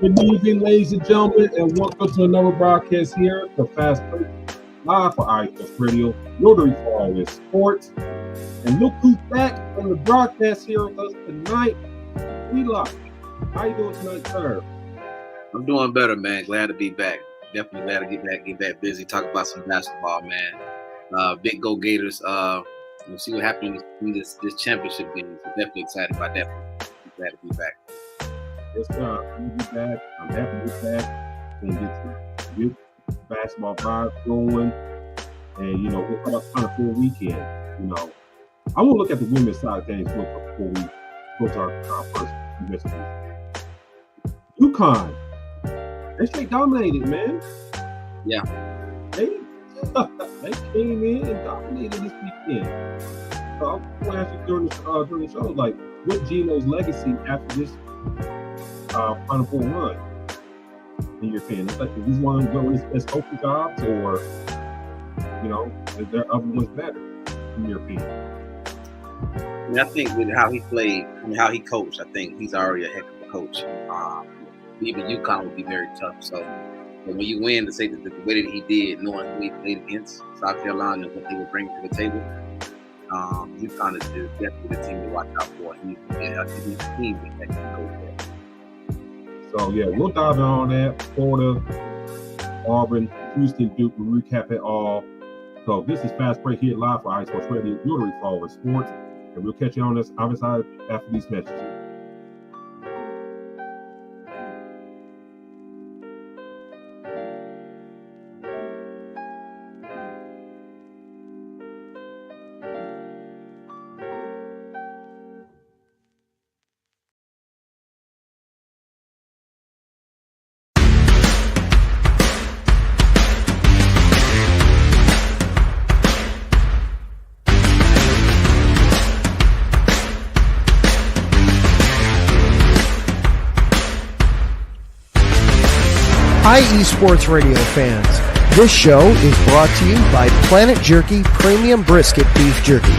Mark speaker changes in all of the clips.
Speaker 1: Good evening, ladies and gentlemen, and welcome to another broadcast here, the Fast Break, live for outcoached Radio, Rotary for all in sports. And look who's back on the broadcast here with us tonight. Locke. How you doing tonight, sir?
Speaker 2: I'm doing better, man. Glad to be back. Definitely glad to get back busy, talk about some basketball, man. Big Go Gators. We'll see what happens in this championship game. So definitely excited about that. Glad to be back.
Speaker 1: Yes, sir. I'm back. I'm happy to be back. And get some good basketball vibes going. And, we'll come up kind of for a weekend. I want to look at the women's side of things real quick before we go to our first investigation. UConn. They straight dominated, man.
Speaker 2: Yeah.
Speaker 1: They came in and dominated this weekend. So I'm going to ask you during the show, like, what Geno's legacy after this Final Four run, in your opinion? It's like, is this one going as coaching jobs, or is there other ones better, in your opinion?
Speaker 2: I think with how he played and how he coached, I think he's already a heck of a coach. Even UConn would be very tough. So when you win, to say that the way that he did, knowing who he played against, South Carolina, and what they were bringing to the table, UConn is definitely the team to watch out for. He's a team that can go there.
Speaker 1: So, yeah, we'll dive in on that. Florida, Auburn, Houston, Duke. We'll recap it all. So, this is Fast Break here live for outcoached Radio, Rotary for all in sports. And we'll catch you on this other side after these messages.
Speaker 3: Hi, eSports Radio fans. This show is brought to you by Planet Jerky Premium Brisket Beef Jerky.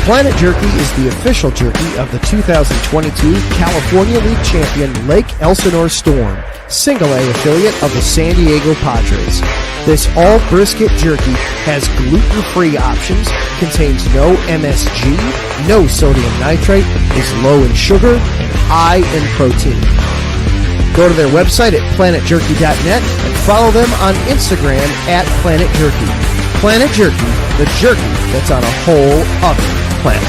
Speaker 3: Planet Jerky is the official jerky of the 2022 California League champion Lake Elsinore Storm, single-A affiliate of the San Diego Padres. This all-brisket jerky has gluten-free options, contains no MSG, no sodium nitrate, is low in sugar, and high in protein. Go to their website at planetjerky.net and follow them on Instagram at Planet Jerky. Planet Jerky, the jerky that's on a whole other planet.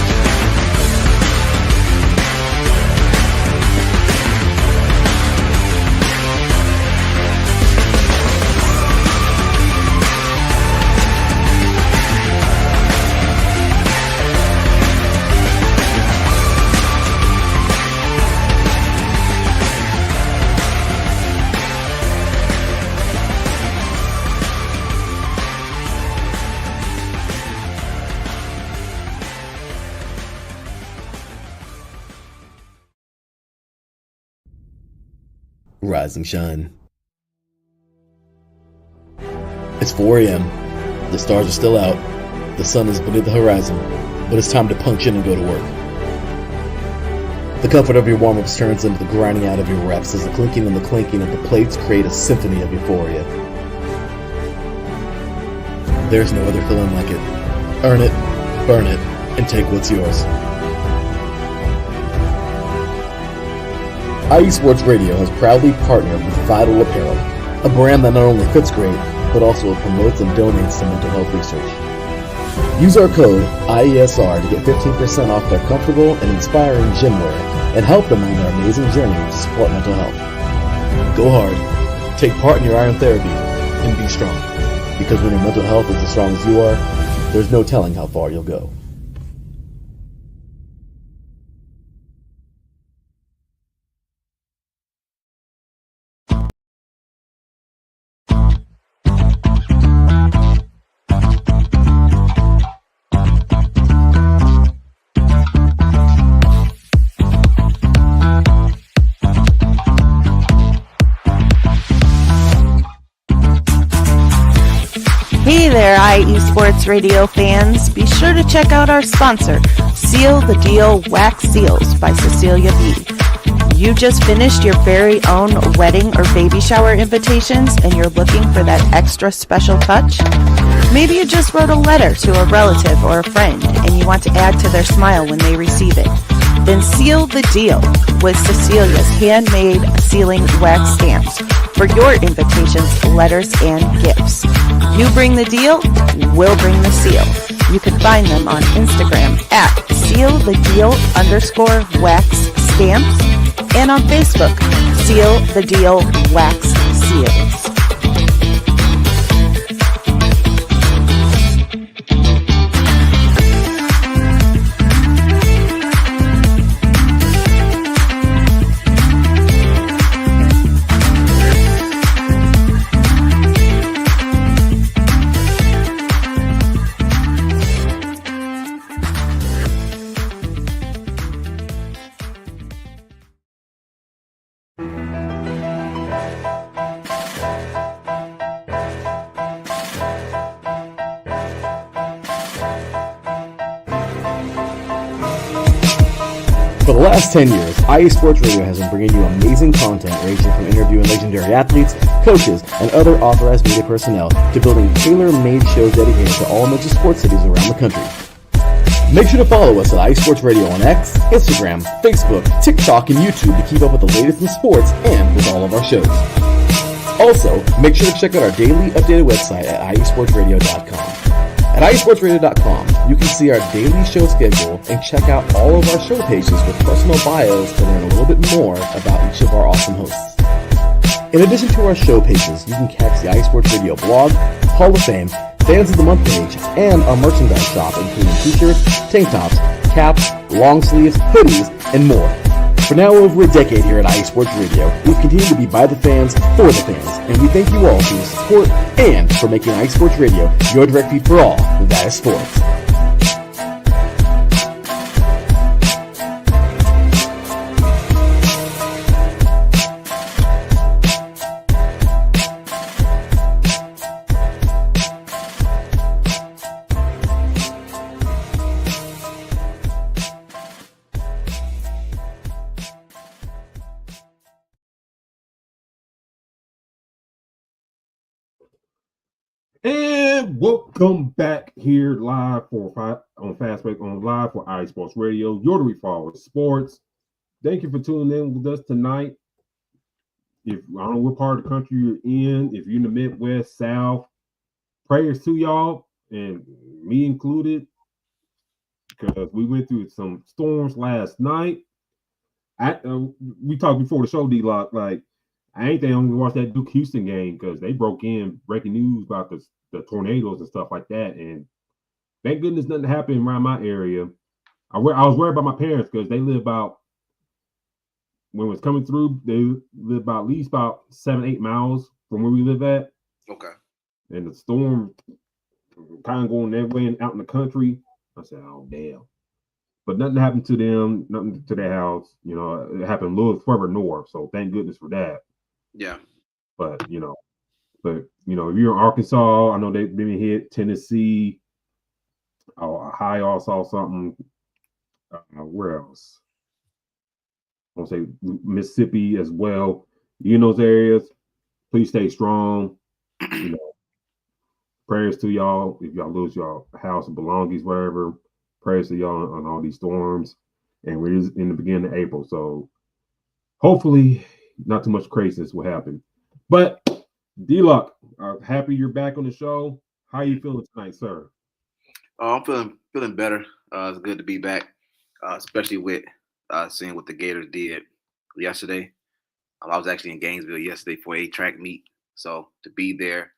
Speaker 4: Rise and shine. It's 4 a.m. The stars are still out. The sun is beneath the horizon, but it's time to punch in and go to work. The comfort of your warm-ups turns into the grinding out of your reps as the clinking and the clinking of the plates create a symphony of euphoria. There's no other feeling like it. Earn it, burn it, and take what's yours. iSports Radio has proudly partnered with Vital Apparel, a brand that not only fits great, but also promotes and donates to mental health research. Use our code IESR to get 15% off their comfortable and inspiring gym wear and help them on their amazing journey to support mental health. Go hard, take part in your iron therapy, be strong. Because when your mental health is as strong as you are, there's no telling how far you'll go.
Speaker 5: Hey there, IE Sports Radio fans. Be sure to check out our sponsor, Seal the Deal Wax Seals by Cecilia B. You just finished your very own wedding or baby shower invitations and you're looking for that extra special touch? Maybe you just wrote a letter to a relative or a friend and you want to add to their smile when they receive it. Then seal the deal with Cecilia's handmade sealing wax stamps for your invitations, letters, and gifts. You bring the deal, we'll bring the seal. You can find them on Instagram at sealthedeal_wax stamps and on Facebook, Seal the Deal Wax Seals.
Speaker 4: For the last 10 years, IE Sports Radio has been bringing you amazing content ranging from interviewing legendary athletes, coaches, and other authorized media personnel to building tailor-made shows dedicated to all major sports cities around the country. Make sure to follow us at IE Sports Radio on X, Instagram, Facebook, TikTok, and YouTube to keep up with the latest in sports and with all of our shows. Also, make sure to check out our daily updated website at iesportsradio.com. At iesportsradio.com, you can see our daily show schedule and check out all of our show pages with personal bios to learn a little bit more about each of our awesome hosts. In addition to our show pages, you can catch the IE Sports Radio blog, Hall of Fame, Fans of the Month page, and our merchandise shop including t-shirts, tank tops, caps, long sleeves, hoodies, and more. For now over a decade here at IE Sports Radio, we've continued to be by the fans, for the fans, and we thank you all for your support and for making IE Sports Radio your direct feed for all that is sports.
Speaker 1: And welcome back here live on Fast Break on Live for IE Sports Radio, your direct forward sports. Thank you for tuning in with us tonight. If I don't know what part of the country you're in, if you're in the Midwest, South, prayers to y'all, and me included, because we went through some storms last night. We talked before the show, D-Lock, like, I ain't think I'm gonna watch that Duke Houston game because they broke in breaking news about the tornadoes and stuff like that. And thank goodness nothing happened around my area. I was worried about my parents because they live about, when it was coming through, they live about at least about 7-8 miles from where we live at.
Speaker 2: Okay.
Speaker 1: And the storm kind of going that way and out in the country. I said, oh damn. But nothing happened to them, nothing to their house. You know, it happened a little further north. So thank goodness for that.
Speaker 2: Yeah.
Speaker 1: But, if you're in Arkansas, I know they've been hit. Tennessee, Ohio saw something. Where else? I want to say Mississippi as well. You in those areas, please stay strong. Prayers to y'all. If y'all lose your house and belongings, wherever, prayers to y'all on all these storms. And we're in the beginning of April, so hopefully not too much craziness will happen. But D-Lock, happy you're back on the show. How are you feeling tonight, sir?
Speaker 2: I'm feeling better. It's good to be back, especially with seeing what the Gators did yesterday. I was actually in Gainesville yesterday for a track meet, so to be there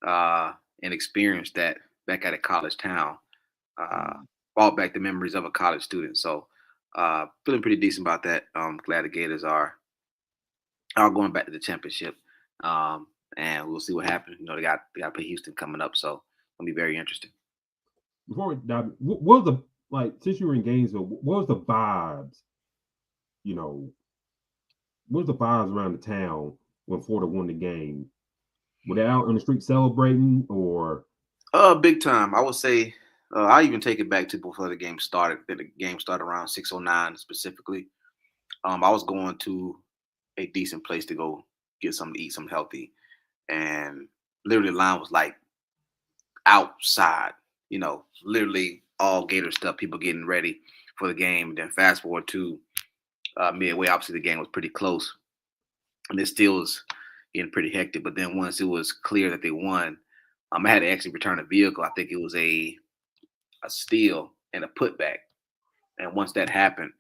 Speaker 2: and experienced that back at a college town. Brought back the memories of a college student. So feeling pretty decent about that. Glad the Gators are going back to the championship. And we'll see what happens. They got to play Houston coming up, so it'll be very interesting.
Speaker 1: Before we dive, what was the since you were in Gainesville, what was the vibes? What was the vibes around the town when Florida won the game? Were they out on the street celebrating or?
Speaker 2: Big time. I would say. I even take it back to before the game started. The game started around 6:09 specifically. I was going to a decent place to go get something to eat, something healthy, and literally the line was like outside. Literally all Gator stuff. People getting ready for the game. And then fast forward to midway. Obviously, the game was pretty close, and it still was getting pretty hectic. But then once it was clear that they won, I had to actually return a vehicle. I think it was a steal and a putback. And once that happened,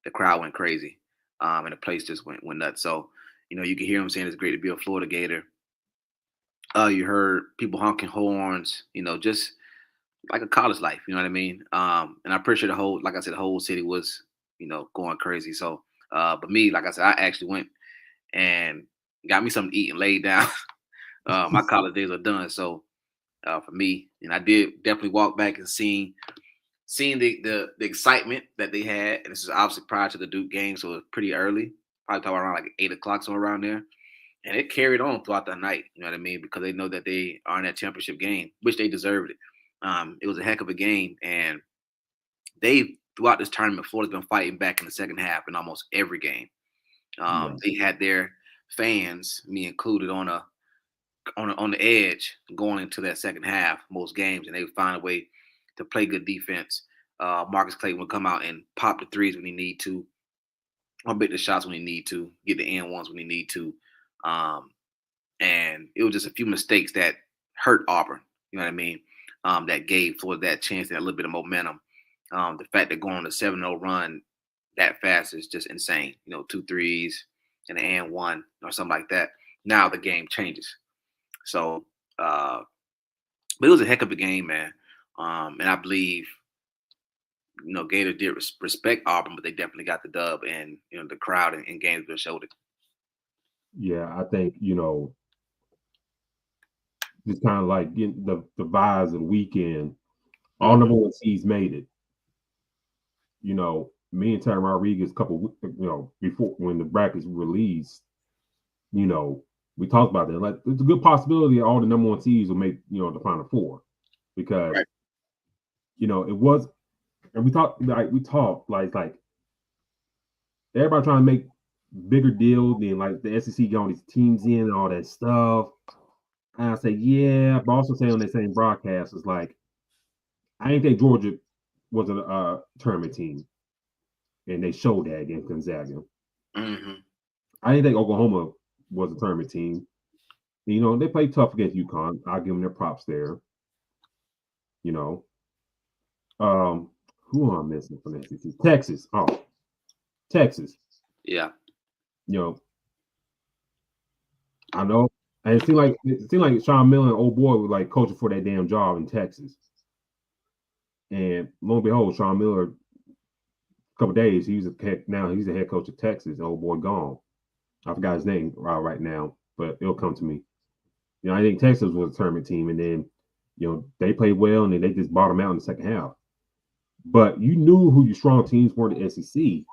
Speaker 2: the crowd went crazy. And the place just went nuts. So, you can hear them saying it's great to be a Florida Gator. You heard people honking horns, just like a college life, you know what I mean? And I'm pretty sure the whole city was, going crazy. So, but me, like I said, I actually went and got me something to eat and laid down. My college days are done. So, for me, and I did definitely walk back and seeing the excitement that they had, and this is obviously prior to the Duke game, so it was pretty early, probably around like 8:00, somewhere around there, and it carried on throughout the night. You know what I mean? Because they know that they are in that championship game, which they deserved it. It was a heck of a game, and they throughout this tournament, Florida's been fighting back in the second half in almost every game. They had their fans, me included, on the edge going into that second half most games, and they would find a way to play good defense. Marcus Clayton would come out and pop the threes when he need to, or make the shots when he need to, get the and ones when he need to. And it was just a few mistakes that hurt Auburn, you know what I mean? That gave Florida that chance and a little bit of momentum. The fact that going on a 7-0 run that fast is just insane. 2 threes and an and one or something like that. Now the game changes. So, but it was a heck of a game, man. And I believe, Gator did respect Auburn, but they definitely got the dub, and the crowd in Gainesville showed it.
Speaker 1: Yeah, I think just kind of like getting the vibes of the weekend. All number one seeds made it. Me and Terry Rodriguez, before when the brackets were released, we talked about that. Like, there's a good possibility all the number one seeds will make the Final Four, because
Speaker 2: right.
Speaker 1: It was, and we talked like everybody trying to make bigger deal than like the SEC getting all these teams in and all that stuff. And I say, yeah, but also saying on that same broadcast is like, I didn't think Georgia was a tournament team, and they showed that against Gonzaga.
Speaker 2: Mm-hmm.
Speaker 1: I didn't think Oklahoma was a tournament team. They played tough against UConn. I'll give them their props there. Who am I missing from the SEC? Texas. Oh, Texas.
Speaker 2: Yeah.
Speaker 1: I know. And it seemed like Sean Miller and old boy was like coaching for that damn job in Texas. And lo and behold, Sean Miller, a couple days, he's the head coach of Texas. The old boy gone. I forgot his name right now, but it'll come to me. I think Texas was a tournament team, and then they played well, and then they just bottomed out in the second half. But you knew who your strong teams were in the SEC.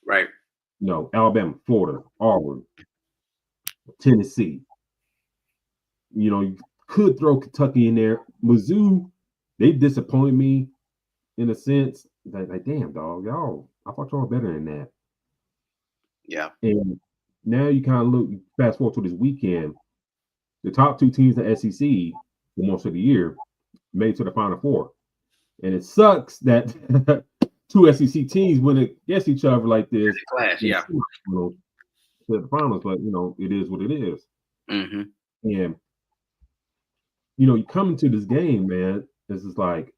Speaker 2: Right.
Speaker 1: Alabama, Florida, Auburn, Tennessee. You could throw Kentucky in there. Mizzou, they disappointed me in a sense. Like, damn, dog, y'all, I thought y'all were better than that.
Speaker 2: Yeah.
Speaker 1: And now you kind of look, fast forward to this weekend, the top two teams in the SEC for most of the year made it to the Final Four. And it sucks that two SEC teams went against each other like this.
Speaker 2: Clash, yeah.
Speaker 1: To the finals, but it is what it is.
Speaker 2: Mm-hmm.
Speaker 1: And you come into this game, man. This is like,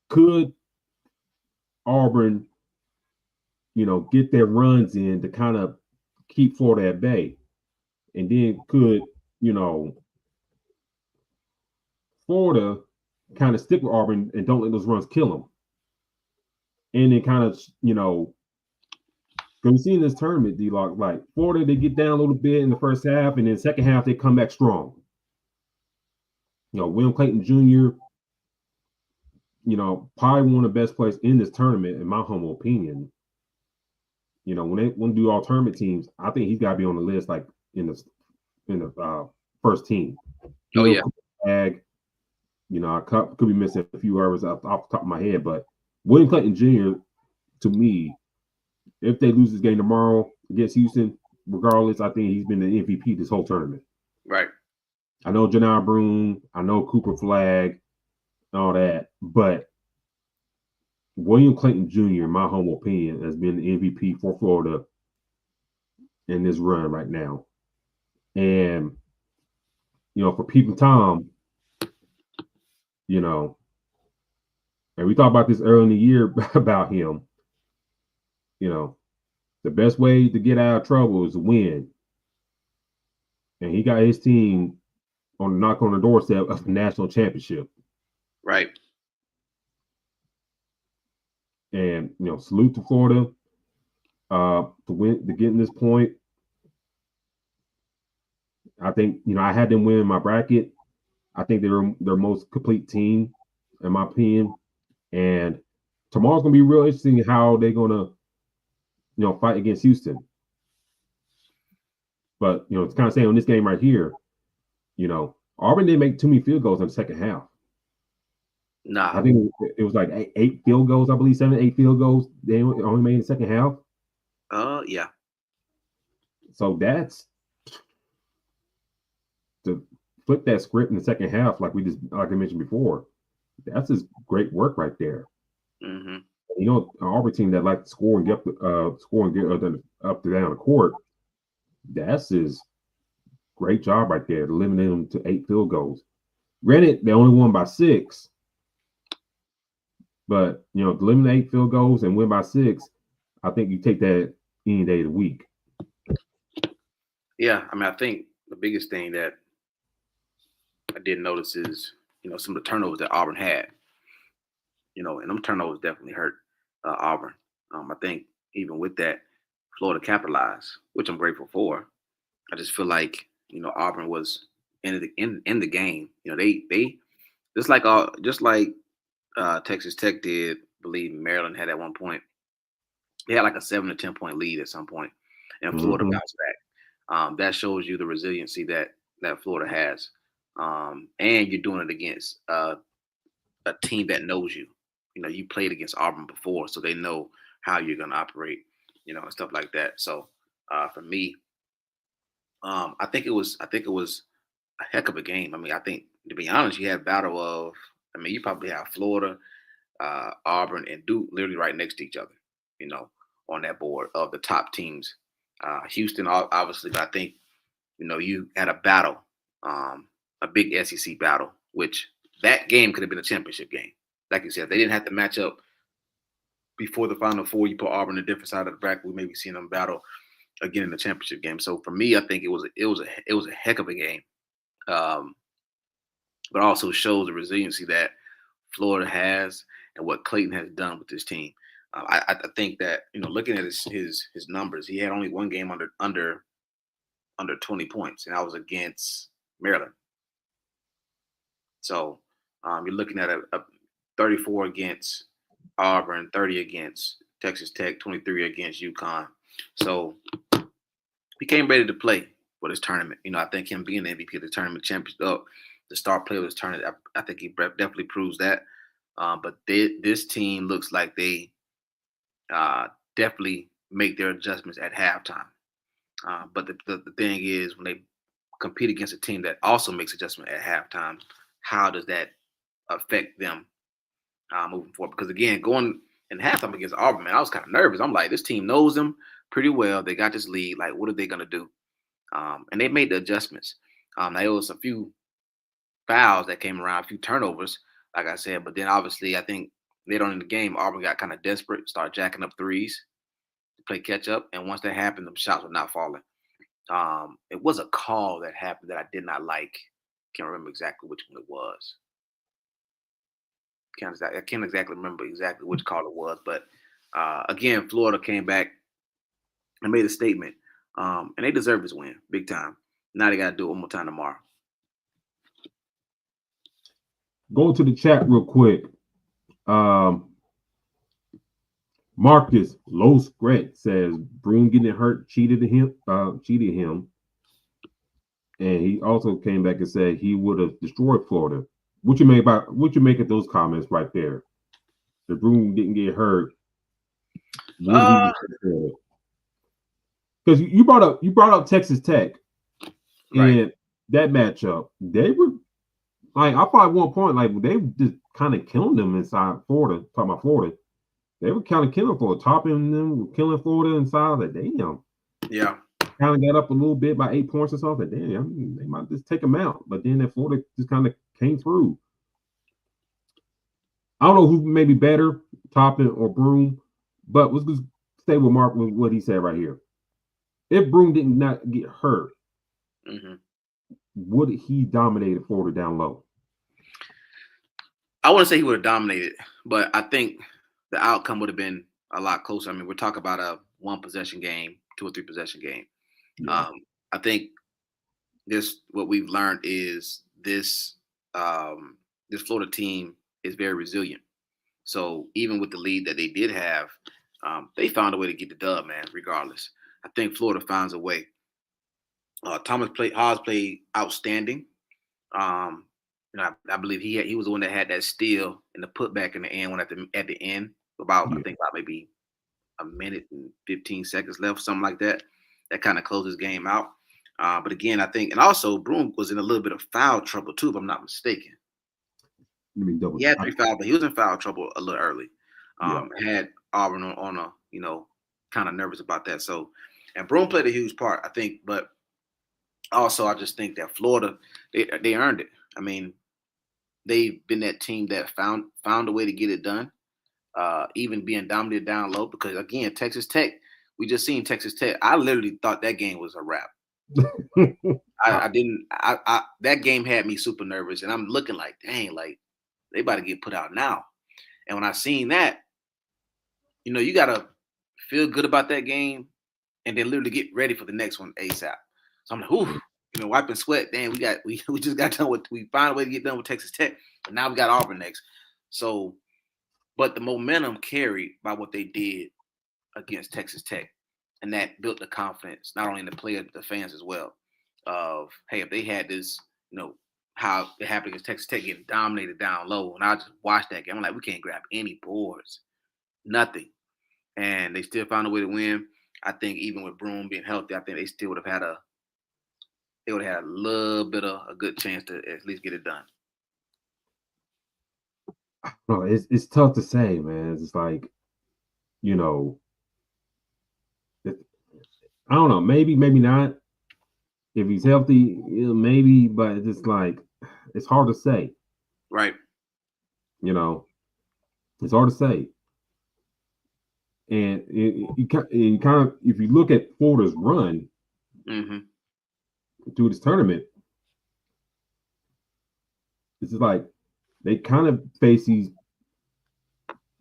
Speaker 1: could Auburn, get their runs in to kind of keep Florida at bay? And then could, Florida kind of stick with Auburn and don't let those runs kill them. And then kind of, because we see in this tournament, D-Lock, like Florida, they get down a little bit in the first half, and then second half, they come back strong. William Clayton Jr., probably one of the best players in this tournament, in my humble opinion. When they want to do all tournament teams, I think he's got to be on the list, like in the first team.
Speaker 2: Oh, yeah.
Speaker 1: Ag, I could be missing a few hours off the top of my head, but William Clayton Jr., to me, if they lose this game tomorrow against Houston, regardless, I think he's been the MVP this whole tournament.
Speaker 2: Right.
Speaker 1: I know Geno Auriemma, I know Cooper Flag, all that, but William Clayton Jr., in my humble opinion, has been the MVP for Florida in this run right now. And, for Pete and Tom, and we talked about this early in the year about him, the best way to get out of trouble is to win. And he got his team on the knock on the doorstep of the national championship.
Speaker 2: Right.
Speaker 1: And, salute to Florida to get in this point. I think, I had them win my bracket. I think they're their most complete team, in my opinion. And tomorrow's going to be real interesting how they're going to, fight against Houston. But, it's kind of saying on this game right here, Auburn didn't make too many field goals in the second half.
Speaker 2: Nah.
Speaker 1: I think it was like 8 field goals, I believe, 7-8 field goals they only made in the second half.
Speaker 2: Yeah.
Speaker 1: So that's to flip that script in the second half, like I mentioned before. That's just great work right there.
Speaker 2: Mm-hmm.
Speaker 1: An Auburn team that like to score and get up to down the court. That's his great job right there, limiting them to 8 field goals. Granted, they only won by 6. But, to eliminate 8 field goals and win by 6, I think you take that any day of the week.
Speaker 2: Yeah, I think the biggest thing that I did notice is, some of the turnovers that Auburn had. And them turnovers definitely hurt Auburn. I think even with that, Florida capitalized, which I'm grateful for. I just feel like, Auburn was in the game. They just like Texas Tech did, believe Maryland had at one point. They had like a 7 to 10 point lead at some point, and Florida bounced back. That shows you the resiliency that Florida has, and you're doing it against a team that knows you. You played against Auburn before, so they know how you're going to operate, and stuff like that. So for me, I think it was a heck of a game. I think, to be honest, you had a battle of. You probably have Florida, Auburn, and Duke literally right next to each other, on that board of the top teams. Houston, obviously, but I think, you had a battle, a big SEC battle, which that game could have been a championship game. Like you said, they didn't have to match up before the Final Four. You put Auburn on a different side of the bracket. We may be seeing them battle again in the championship game. So for me, I think it was a heck of a game. But also shows the resiliency that Florida has and what Clayton has done with this team. I think that, looking at his numbers, he had only one game under 20 points, and that was against Maryland. So you're looking at a 34 against Auburn, 30 against Texas Tech, 23 against UConn. So he came ready to play for this tournament. I think him being the MVP of the tournament, the star player of this tournament, I think he definitely proves that. But this team looks like they definitely make their adjustments at halftime. But the thing is, when they compete against a team that also makes adjustment at halftime, how does that affect them moving forward? Because again, going in halftime against Auburn, man, I was kind of nervous. I'm like, this team knows them pretty well. They got this lead. Like, what are they going to do? And they made the adjustments. There was a few fouls that came around, a few turnovers, like I said. But then obviously, I think later on in the game, Auburn got kind of desperate, started jacking up threes to play catch up. And once that happened, the shots were not falling. It was a call that happened that I did not like. Can't remember exactly which one it was. I can't exactly remember exactly which call it was, but again, Florida came back and made a statement, and they deserve this win big time. Now they got to do it one more time tomorrow.
Speaker 1: Go to the chat real quick. Marcus Low Scret says Broom getting hurt cheated him, and he also came back and said he would have destroyed Florida. What you make of those comments right there? The Broom didn't get hurt. Because you brought up Texas Tech,
Speaker 2: right.
Speaker 1: And that matchup, they were like, I thought at one point, like they were just kind of killing them inside Florida. Talking about Florida, they were kind of killing Florida, topping them, killing Florida inside. Like, damn,
Speaker 2: yeah,
Speaker 1: kind of got up a little bit by 8 points or something. Damn, they might just take them out. But then that Florida just kind of came through. I don't know who may be better, Toppin or Broom, but let's just stay with Mark with what he said right here. If Broom did not get hurt, would he dominated Florida down low?
Speaker 2: I wouldn't say he would have dominated, but I think the outcome would have been a lot closer. I mean, we're talking about a 1 possession game, 2 or 3 possession game. Yeah. I think what we've learned is this Florida team is very resilient. So even with the lead that they did have, they found a way to get the dub, man, regardless. I think Florida finds a way. Haas played outstanding. I believe he was the one that had that steal and the putback in the end one at the end, about maybe a minute and 15 seconds left, something like that. That kind of closed his game out. But again, I think, and also Broom was in a little bit of foul trouble too, if I'm not mistaken. He had 3 fouls, but he was in foul trouble a little early. Had Auburn on a, kind of nervous about that. So, and Broom played a huge part, I think. But also, I just think that Florida, they earned it. I mean, they've been that team that found a way to get it done, even being dominated down low. Because again, Texas Tech, we just seen Texas Tech. I literally thought that game was a wrap. That game had me super nervous, and I'm looking like, dang, like they about to get put out now. And when I seen that, you gotta feel good about that game, and then literally get ready for the next one ASAP. So I'm like, ooh, wiping sweat. Damn, we just got done with. We found a way to get done with Texas Tech, but now we got Auburn next. So, but the momentum carried by what they did against Texas Tech, and that built the confidence not only in the players but the fans as well. Of hey, if they had this, how it happened against Texas Tech getting dominated down low, and I just watched that game. I'm like, we can't grab any boards, nothing, and they still found a way to win. I think even with Broom being healthy, I think they still would have had a little bit of a good chance to at least get it done.
Speaker 1: No, it's tough to say, man. It's like, I don't know. Maybe not. If he's healthy, maybe, but it's just like it's hard to say.
Speaker 2: Right.
Speaker 1: It's hard to say. And you kind of, if you look at Florida's run through this tournament, it's just like they kind of face these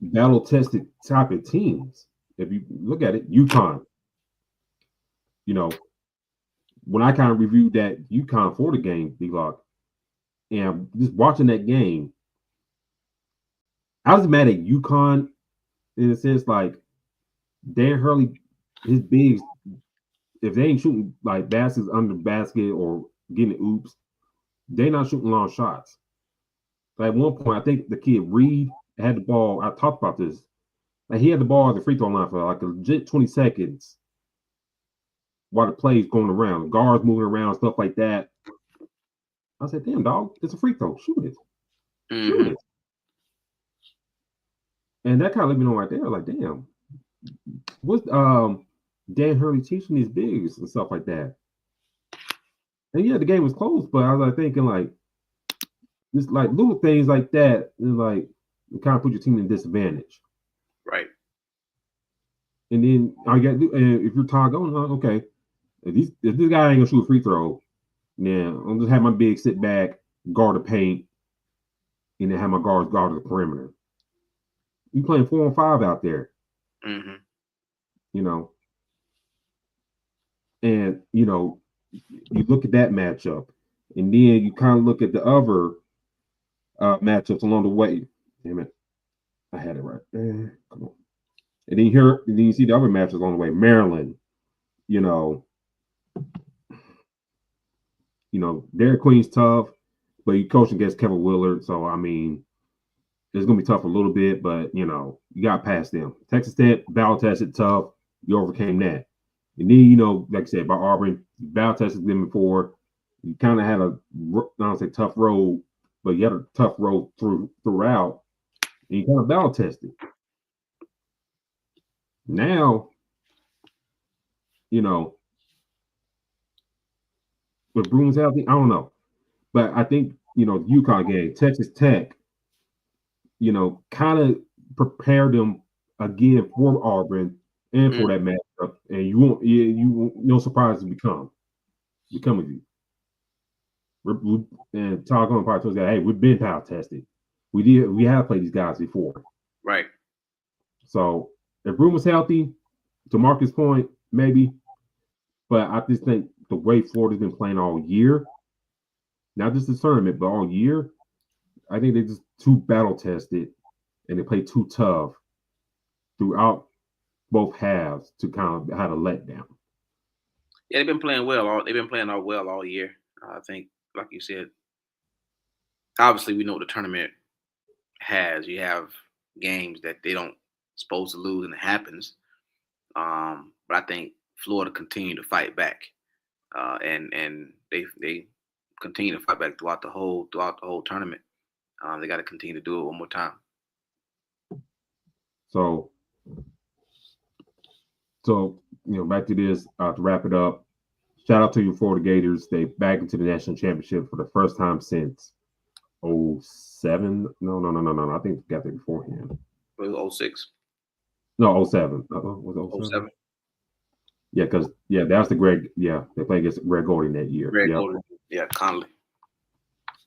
Speaker 1: battle-tested type of teams. If you look at it, UConn, when I kind of reviewed that UConn Florida game, D-Locke, and just watching that game, I was mad at UConn in a sense, like Dan Hurley, his bigs, if they ain't shooting like baskets under the basket or getting oops, they're not shooting long shots. Like at one point, I think the kid Reed had the ball. I talked about this. Like he had the ball at the free throw line for like a legit 20 seconds while the play's going around, guards moving around, stuff like that. I said, damn, dog, it's a free throw. Shoot it. Shoot it. And that kind of let me know right there, like, damn, what's Dan Hurley teaching his bigs and stuff like that? And yeah, the game was close, but I was like thinking, like, just like little things like that, and like it kind of put your team in disadvantage.
Speaker 2: Right.
Speaker 1: And then I got, and if you're Todd going, okay, If this guy ain't gonna shoot a free throw, then I'll just have my big sit back, guard the paint, and then have my guards guard the perimeter. You playing 4-on-5 out there, you know, and you look at that matchup, and then you kind of look at the other matchups along the way. Damn it, I had it right. Come on. And then you see the other matches along the way. Maryland, Dairy Queen's tough, but you coaching against Kevin Willard, so I mean, it's gonna be tough a little bit, but you got past them. Texas Tech battle tested tough, you overcame that. And then like I said, by Auburn, you battle tested them before. You kind of had I don't say tough road, but you had a tough road throughout, and you kind of battle tested. Now, with Broom's healthy, I don't know. But I think, the UConn game, Texas Tech, kind of prepared them again for Auburn and for that matchup. And you won't no surprise to become with you. And Todd Gordon probably told us that, hey, we've been power tested. We have played these guys before.
Speaker 2: Right.
Speaker 1: So if Broom was healthy, to Marcus' point, maybe. But I just think the way Florida's been playing all year, not just the tournament, but all year, I think they're just too battle tested and they play too tough throughout both halves to kind of have a letdown.
Speaker 2: Yeah, they've been playing well. They've been playing well all year. I think, like you said, obviously we know what the tournament has. You have games that they don't supposed to lose, and it happens. But I think Florida continue to fight back, and they continue to fight back throughout the whole tournament. They got to continue to do it one more time.
Speaker 1: So back to this to wrap it up. Shout out to your Florida Gators. They back into the national championship for the first time since 07. No. I think they got there beforehand.
Speaker 2: It was 06.
Speaker 1: No, 07. Was it 07? Yeah, because that's the Greg. Yeah, they played against Greg Golding that year.
Speaker 2: Golding. Yeah, Conley.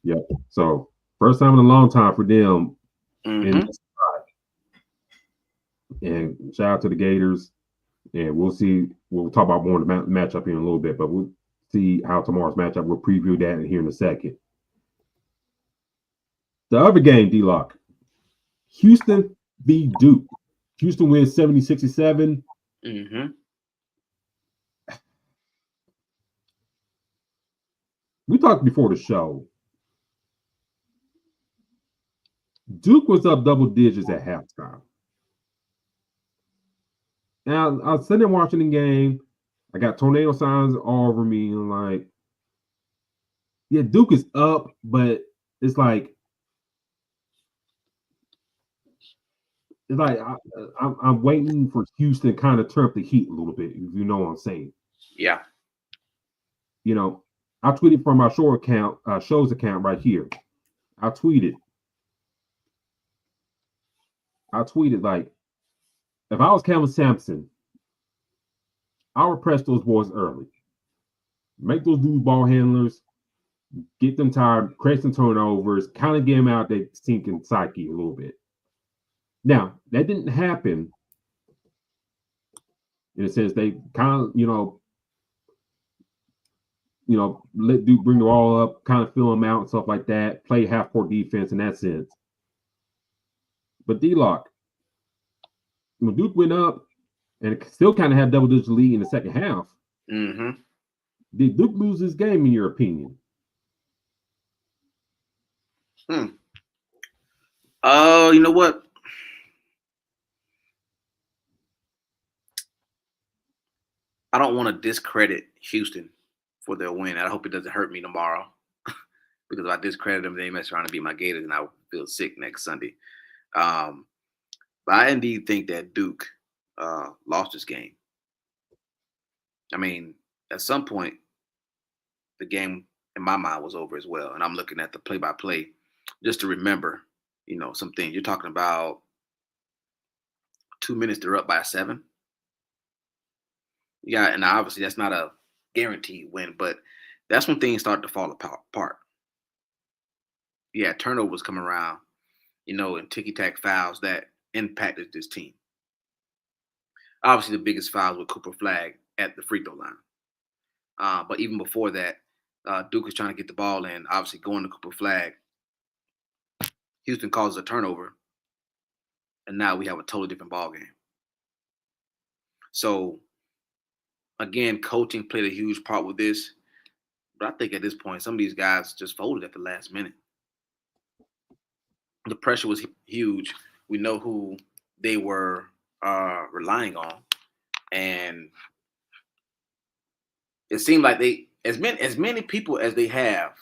Speaker 1: Yep. So first time in a long time for them. And shout out to the Gators. And we'll see. We'll talk about more of the matchup here in a little bit, but we'll see how tomorrow's matchup. We'll preview that here in a second. The other game, D-Locke. Houston v. Duke. Houston wins 70-67. We talked before the show. Duke was up double digits at halftime. Now, I was sitting there watching the game. I got tornado signs all over me. And I'm like, yeah, Duke is up, but it's like I'm waiting for Houston to kind of turn up the heat a little bit, if you know what I'm saying.
Speaker 2: Yeah.
Speaker 1: I tweeted from my show's account right here. I tweeted like, if I was Kevin Sampson, I would press those boys early. Make those dudes ball handlers, get them tired, create some turnovers, kind of get them out their sinking psyche a little bit. Now, that didn't happen in a sense. They kind of, let Duke bring the ball up, kind of fill them out and stuff like that, play half-court defense in that sense. But D-Locke, when Duke went up and still kind of had double-digit lead in the second half, did Duke lose this game, in your opinion?
Speaker 2: You know what? I don't want to discredit Houston for their win. I hope it doesn't hurt me tomorrow because if I discredit them, they mess around and beat my Gators, and I will feel sick next Sunday. But I indeed think that Duke lost this game. I mean, at some point, the game in my mind was over as well. And I'm looking at the play-by-play just to remember, some things. You're talking about 2 minutes, they're up by 7. Yeah, and obviously that's not a guaranteed win. But that's when things started to fall apart. Yeah, turnovers come around, and ticky-tack fouls that impacted this team. Obviously, the biggest fouls were Cooper Flag at the free throw line. But even before that, Duke is trying to get the ball in, obviously going to Cooper Flag. Houston causes a turnover, and now we have a totally different ball game. So, again, coaching played a huge part with this. But I think at this point, some of these guys just folded at the last minute. The pressure was huge. We know who they were relying on. And it seemed like as many people as they have,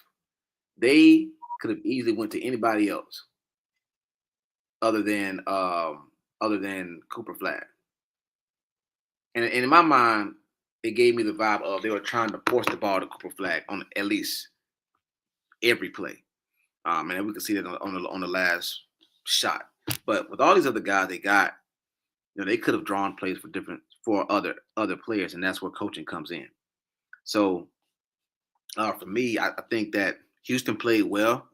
Speaker 2: they could have easily went to anybody else other than Cooper Flag. And in my mind, it gave me the vibe of they were trying to force the ball to Cooper Flag on at least every play. And we can see that on the last shot. But with all these other guys they got, they could have drawn plays for other players, and that's where coaching comes in. So for me, I think that Houston played well.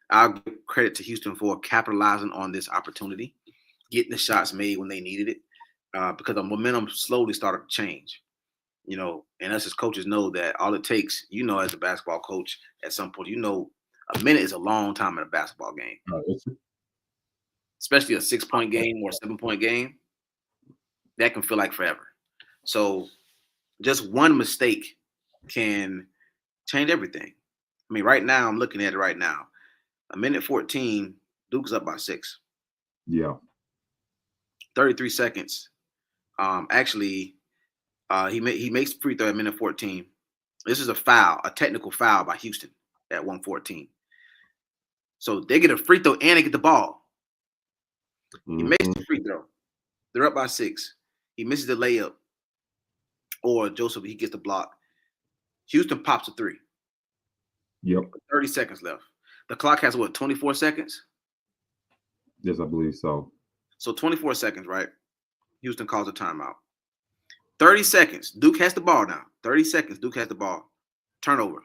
Speaker 2: I'll give credit to Houston for capitalizing on this opportunity, getting the shots made when they needed it, because the momentum slowly started to change. And us as coaches know that all it takes, as a basketball coach, at some point, a minute is a long time in a basketball game. Especially a 6-point game or a 7-point game. That can feel like forever. So just one mistake can change everything. I mean, right now, I'm looking at it right now. A minute 14, Duke's up by 6.
Speaker 1: Yeah.
Speaker 2: 33 seconds. Actually, he makes the free throw at minute 14. This is a technical foul by Houston at 1:14. So they get a free throw and they get the ball. He makes the free throw. They're up by 6. He misses the layup. Or Joseph, he gets the block. Houston pops a 3.
Speaker 1: Yep.
Speaker 2: 30 seconds left. The clock has 24 seconds?
Speaker 1: Yes, I believe so.
Speaker 2: So 24 seconds, right? Houston calls a timeout. 30 seconds. Duke has the ball now. 30 seconds. Duke has the ball. Turnover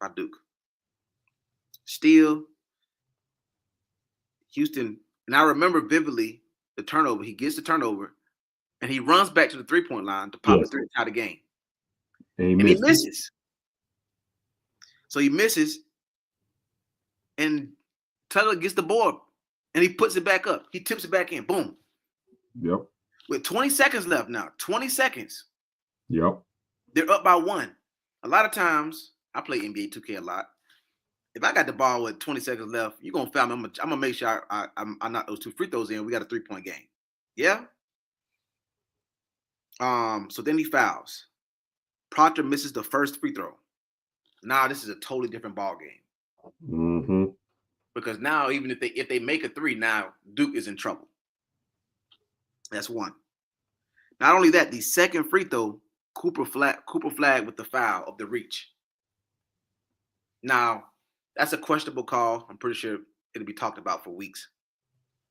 Speaker 2: by Duke. Steal. Houston. And I remember vividly the turnover. He gets the turnover, and he runs back to the 3-point line to pop the 3 to tie the game. And he misses. So he misses, and Tugger gets the board, and he puts it back up. He tips it back in. Boom.
Speaker 1: Yep.
Speaker 2: With 20 seconds left now. 20 seconds.
Speaker 1: Yep. They're
Speaker 2: up by 1. A lot of times, I play NBA 2K a lot. If I got the ball with 20 seconds left, you're going to foul me. I'm going to make sure I knock those 2 free throws in. We got a 3-point game. Yeah? So then he fouls. Proctor misses the first free throw. Now this is a totally different ball game.
Speaker 1: Mm-hmm.
Speaker 2: Because now even if they make a 3, now Duke is in trouble. That's 1. Not only that, the second free throw, Cooper Flag with the foul of the reach. Now, that's a questionable call. I'm pretty sure it'll be talked about for weeks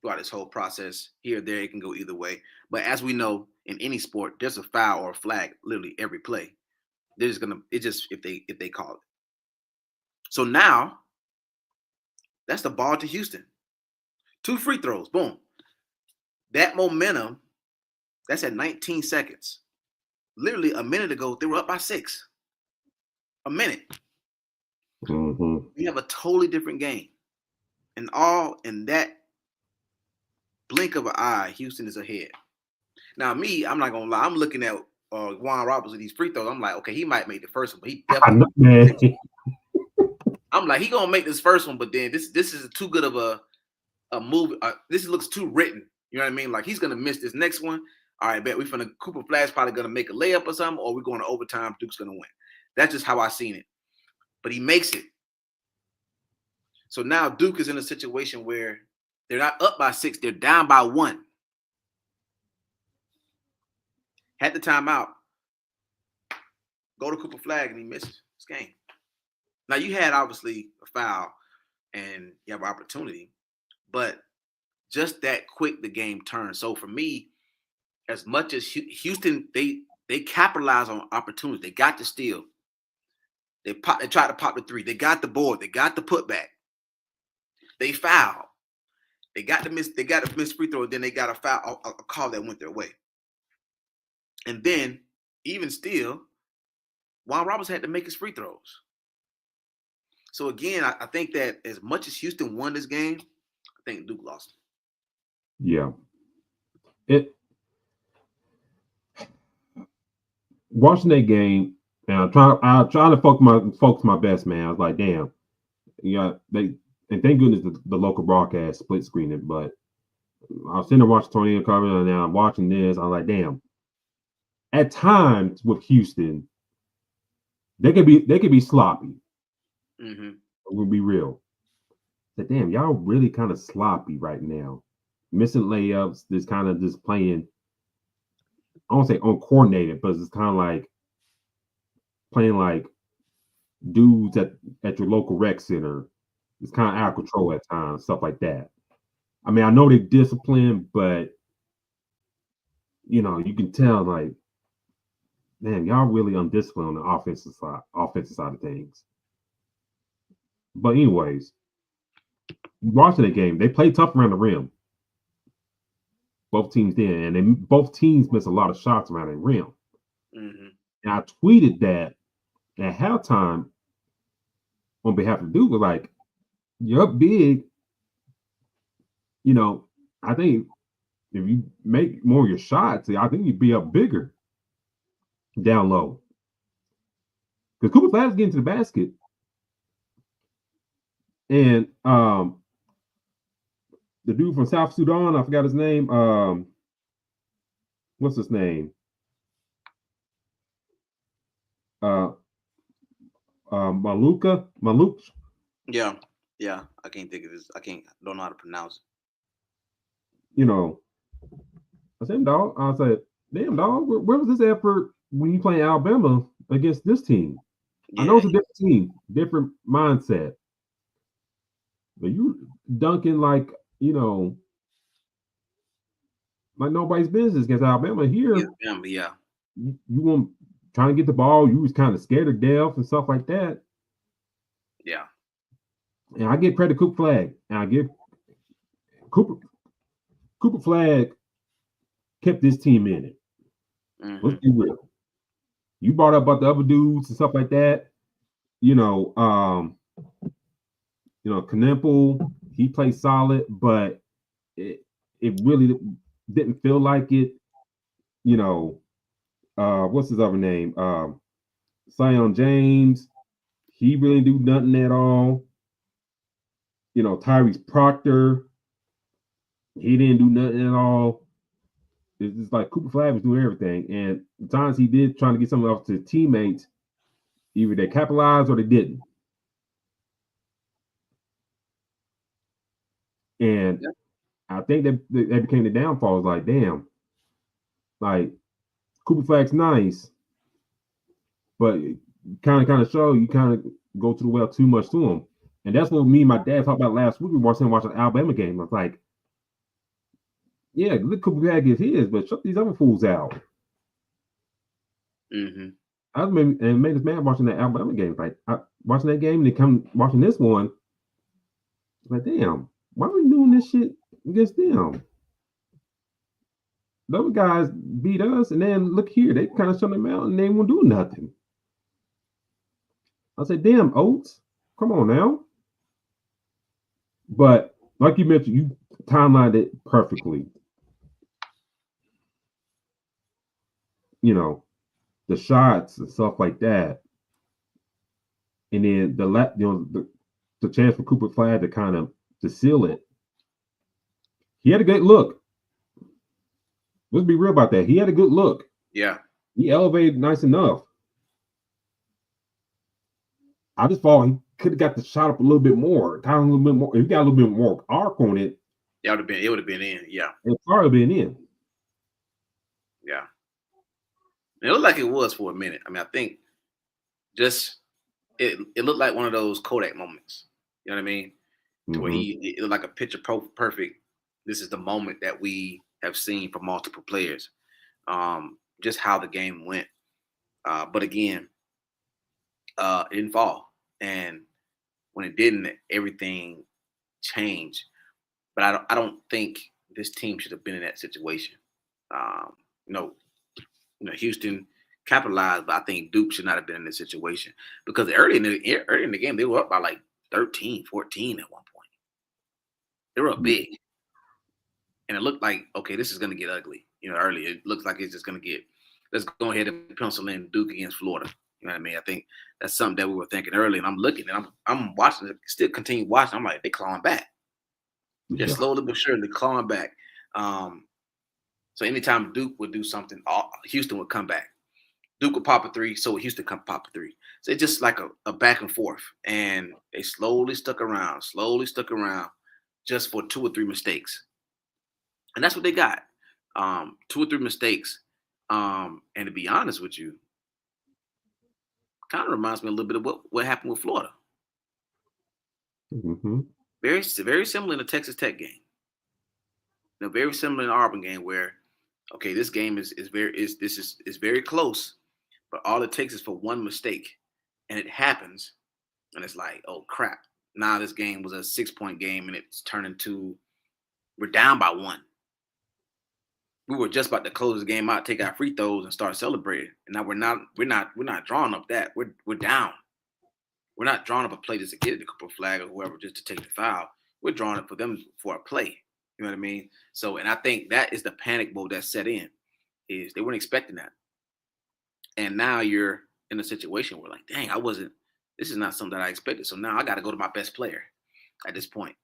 Speaker 2: throughout this whole process. Here or there, it can go either way. But as we know, in any sport, there's a foul or a flag literally every play. If they call it. So now, that's the ball to Houston. 2 free throws, boom. That momentum, that's at 19 seconds. Literally a minute ago, they were up by 6. A minute.
Speaker 1: Mm-hmm.
Speaker 2: We have a totally different game. And all in that blink of an eye, Houston is ahead. Now, me, I'm not going to lie. I'm looking at Juan Roberts with these free throws. I'm like, okay, he might make the first one, but he definitely. I'm like, he going to make this first one, but then this is too good of a move. This looks too written. You know what I mean? Like, he's going to miss this next one. All right, bet Cooper Flag's probably going to make a layup or something, or we're going to overtime. Duke's going to win. That's just how I seen it. But he makes it. So now Duke is in a situation where they're not up by 6. They're down by 1. Had the timeout. Go to Cooper Flag, and he misses this game. Now, you had, obviously, a foul, and you have an opportunity. But just that quick, the game turned. So, for me, as much as Houston, they They capitalized on opportunities. They got the steal. They tried to pop the three. They got the board. They got the putback. They fouled. They got to miss free throw. Then they got a foul, a call that went their way. And then, even still, Juan Roberts had to make his free throws. So again, I think that as much as Houston won this game, I think Duke lost.
Speaker 1: Yeah. Watching that game, and I try to focus my best, man. I was like, damn, and thank goodness the local broadcast split screened it. But I was sitting there watching tornado coverage, and now I'm watching this. I was like, damn. At times with Houston, they could be sloppy.
Speaker 2: Mm-hmm.
Speaker 1: We'll be real. But damn, y'all really kind of sloppy right now. Missing layups, just kind of just playing. I won't say uncoordinated, but it's kind of like playing like dudes at your local rec center. It's kind of out of control at times, stuff like that. I mean, I know they're disciplined, but you can tell like, man, y'all really undisciplined on the offensive side of things. But anyways, watching the game, they played tough around the rim. Both teams did, and both teams missed a lot of shots around the rim.
Speaker 2: Mm-hmm.
Speaker 1: And I tweeted that at halftime on behalf of Duke, was like, you're up big. I think if you make more of your shots, I think you'd be up bigger down low. Because Cooper Flag is getting to the basket. And the dude from South Sudan, I forgot his name. What's his name? Maluk.
Speaker 2: Yeah. I can't think of his. Don't know how to pronounce
Speaker 1: it. I said, dog. I said, damn, dog. Where was this effort when you play Alabama against this team? Yeah. I know it's a different team, different mindset. But you dunking like nobody's business against Alabama here.
Speaker 2: Yeah.
Speaker 1: You want trying to get the ball. You was kind of scared of death and stuff like that.
Speaker 2: Yeah.
Speaker 1: And I give credit to Cooper Flag. And I give Cooper Flag kept this team in it. Mm-hmm. Let's be real. You brought up about the other dudes and stuff like that. Knemple, he played solid, but it really didn't feel like it. What's his other name? Sion James, he really do nothing at all. Tyrese Proctor, he didn't do nothing at all. It's just like Cooper Flag was doing everything, and the times he did trying to get something off to his teammates, either they capitalized or they didn't. And I think that became the downfall. It's like, damn, like Cooper Flag's nice, but kind of show you kind of go to the well too much to him. And that's what me and my dad talked about last week. We watched the Alabama game. I was like, yeah, let Cooper Flag get his, but shut these other fools out.
Speaker 2: Mm-hmm.
Speaker 1: I was made us mad watching that Alabama game. Like watching that game and then come watching this one. Like, damn. Why are we doing this shit against them? Those guys beat us, and then look here, they kind of shut them out, and they won't do nothing. I said, damn, Oates, come on now. But like you mentioned, you timelined it perfectly. The shots and stuff like that. And then the chance for Cooper Flag to kind of to seal it. He had a good look. Let's be real about that. He had a good look.
Speaker 2: Yeah.
Speaker 1: He elevated nice enough. I just thought he could have got the shot up a little bit more. Kind of a little bit more. If he got a little bit more arc on it.
Speaker 2: Yeah, it would have been in. Yeah.
Speaker 1: It would probably been in.
Speaker 2: Yeah. It looked like it was for a minute. I mean, I think just it looked like one of those Kodak moments. You know what I mean? To where it looked like a picture perfect. This is the moment that we have seen from multiple players. just how the game went. But again, it didn't fall. And when it didn't, everything changed. But I don't think this team should have been in that situation. You know, Houston capitalized, but I think Duke should not have been in this situation because early in the game, they were up by like 13, 14 at one point. They were up big. And it looked like, okay, this is going to get ugly. Early. It looks like it's just going to get, let's go ahead and pencil in Duke against Florida. You know what I mean? I think that's something that we were thinking early. And I'm looking and I'm watching it, still continue watching. I'm like, they're clawing back. They're slowly but surely clawing back. So anytime Duke would do something, Houston would come back. Duke would pop a three, so would Houston come pop a three. So it's just like a back and forth. And they slowly stuck around just for 2 or 3 mistakes. And that's what they got. 2 or 3 mistakes. And to be honest with you, kind of reminds me a little bit of what happened with Florida.
Speaker 1: Mm-hmm.
Speaker 2: Very, very similar in the Texas Tech game. Very similar in the Auburn game where, okay, this game is very close, but all it takes is for one mistake, and it happens, and it's like, oh crap! Now this game was a 6-point game, and it's turned into we're down by 1. We were just about to close the game out, take our free throws, and start celebrating, and now we're not drawing up that we're down. We're not drawing up a play just to get the Cooper flag or whoever just to take the foul. We're drawing up for them for a play. You know what I mean? So, and I think that is the panic mode that set in, is they weren't expecting that. And now you're in a situation where like, dang, this is not something that I expected. So now I got to go to my best player at this point.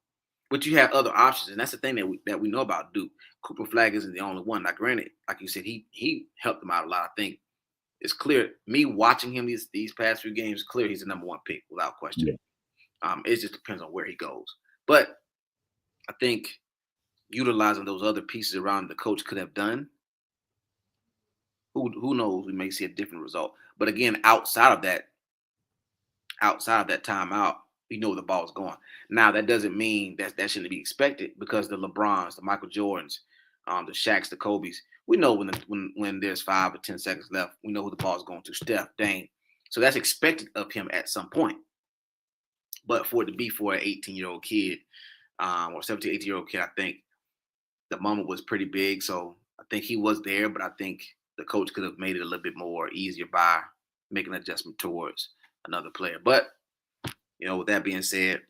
Speaker 2: But you have other options. And that's the thing that we know about Duke. Cooper Flag isn't the only one. Now, granted, like you said, he helped them out a lot. I think it's clear, me watching him these past few games, clear he's the number 1 pick without question. Yeah. It just depends on where he goes. But I think utilizing those other pieces around the coach could have done, who knows, we may see a different result. But again, outside of that timeout, we know where the ball's going. Now that doesn't mean that shouldn't be expected, because the LeBrons, the Michael Jordans, the Shaqs, the Kobes, we know when there's 5 or 10 seconds left, we know who the ball's going to. Steph, Dame. So that's expected of him at some point. But for it to be for an 18-year-old kid, or 17, 18-year-old kid, I think the moment was pretty big. So I think he was there, but I think the coach could have made it a little bit more easier by making an adjustment towards another player. But, with that being said,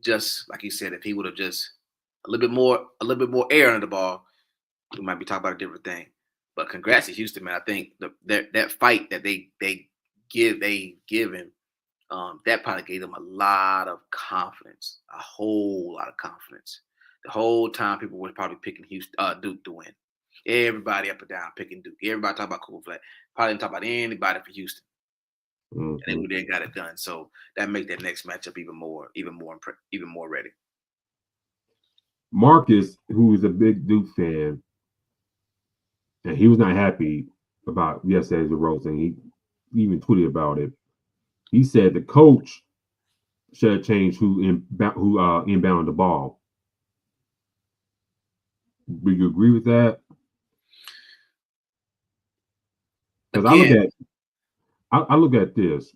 Speaker 2: just like you said, if he would have just a little bit more air under the ball, we might be talking about a different thing. But congrats to Houston, man. I think that fight that they give him, that probably gave them a lot of confidence, a whole lot of confidence. The whole time people were probably picking Duke to win. Everybody up and down picking Duke. Everybody talking about Cooper Flag. Probably didn't talk about anybody for Houston. Mm-hmm. And they got it done. So that makes that next matchup even more ready.
Speaker 1: Marcus, who is a big Duke fan, and he was not happy about yesterday's roast, and he even tweeted about it. He said the coach should have changed who inbound the ball. Do you agree with that? Because I look at this.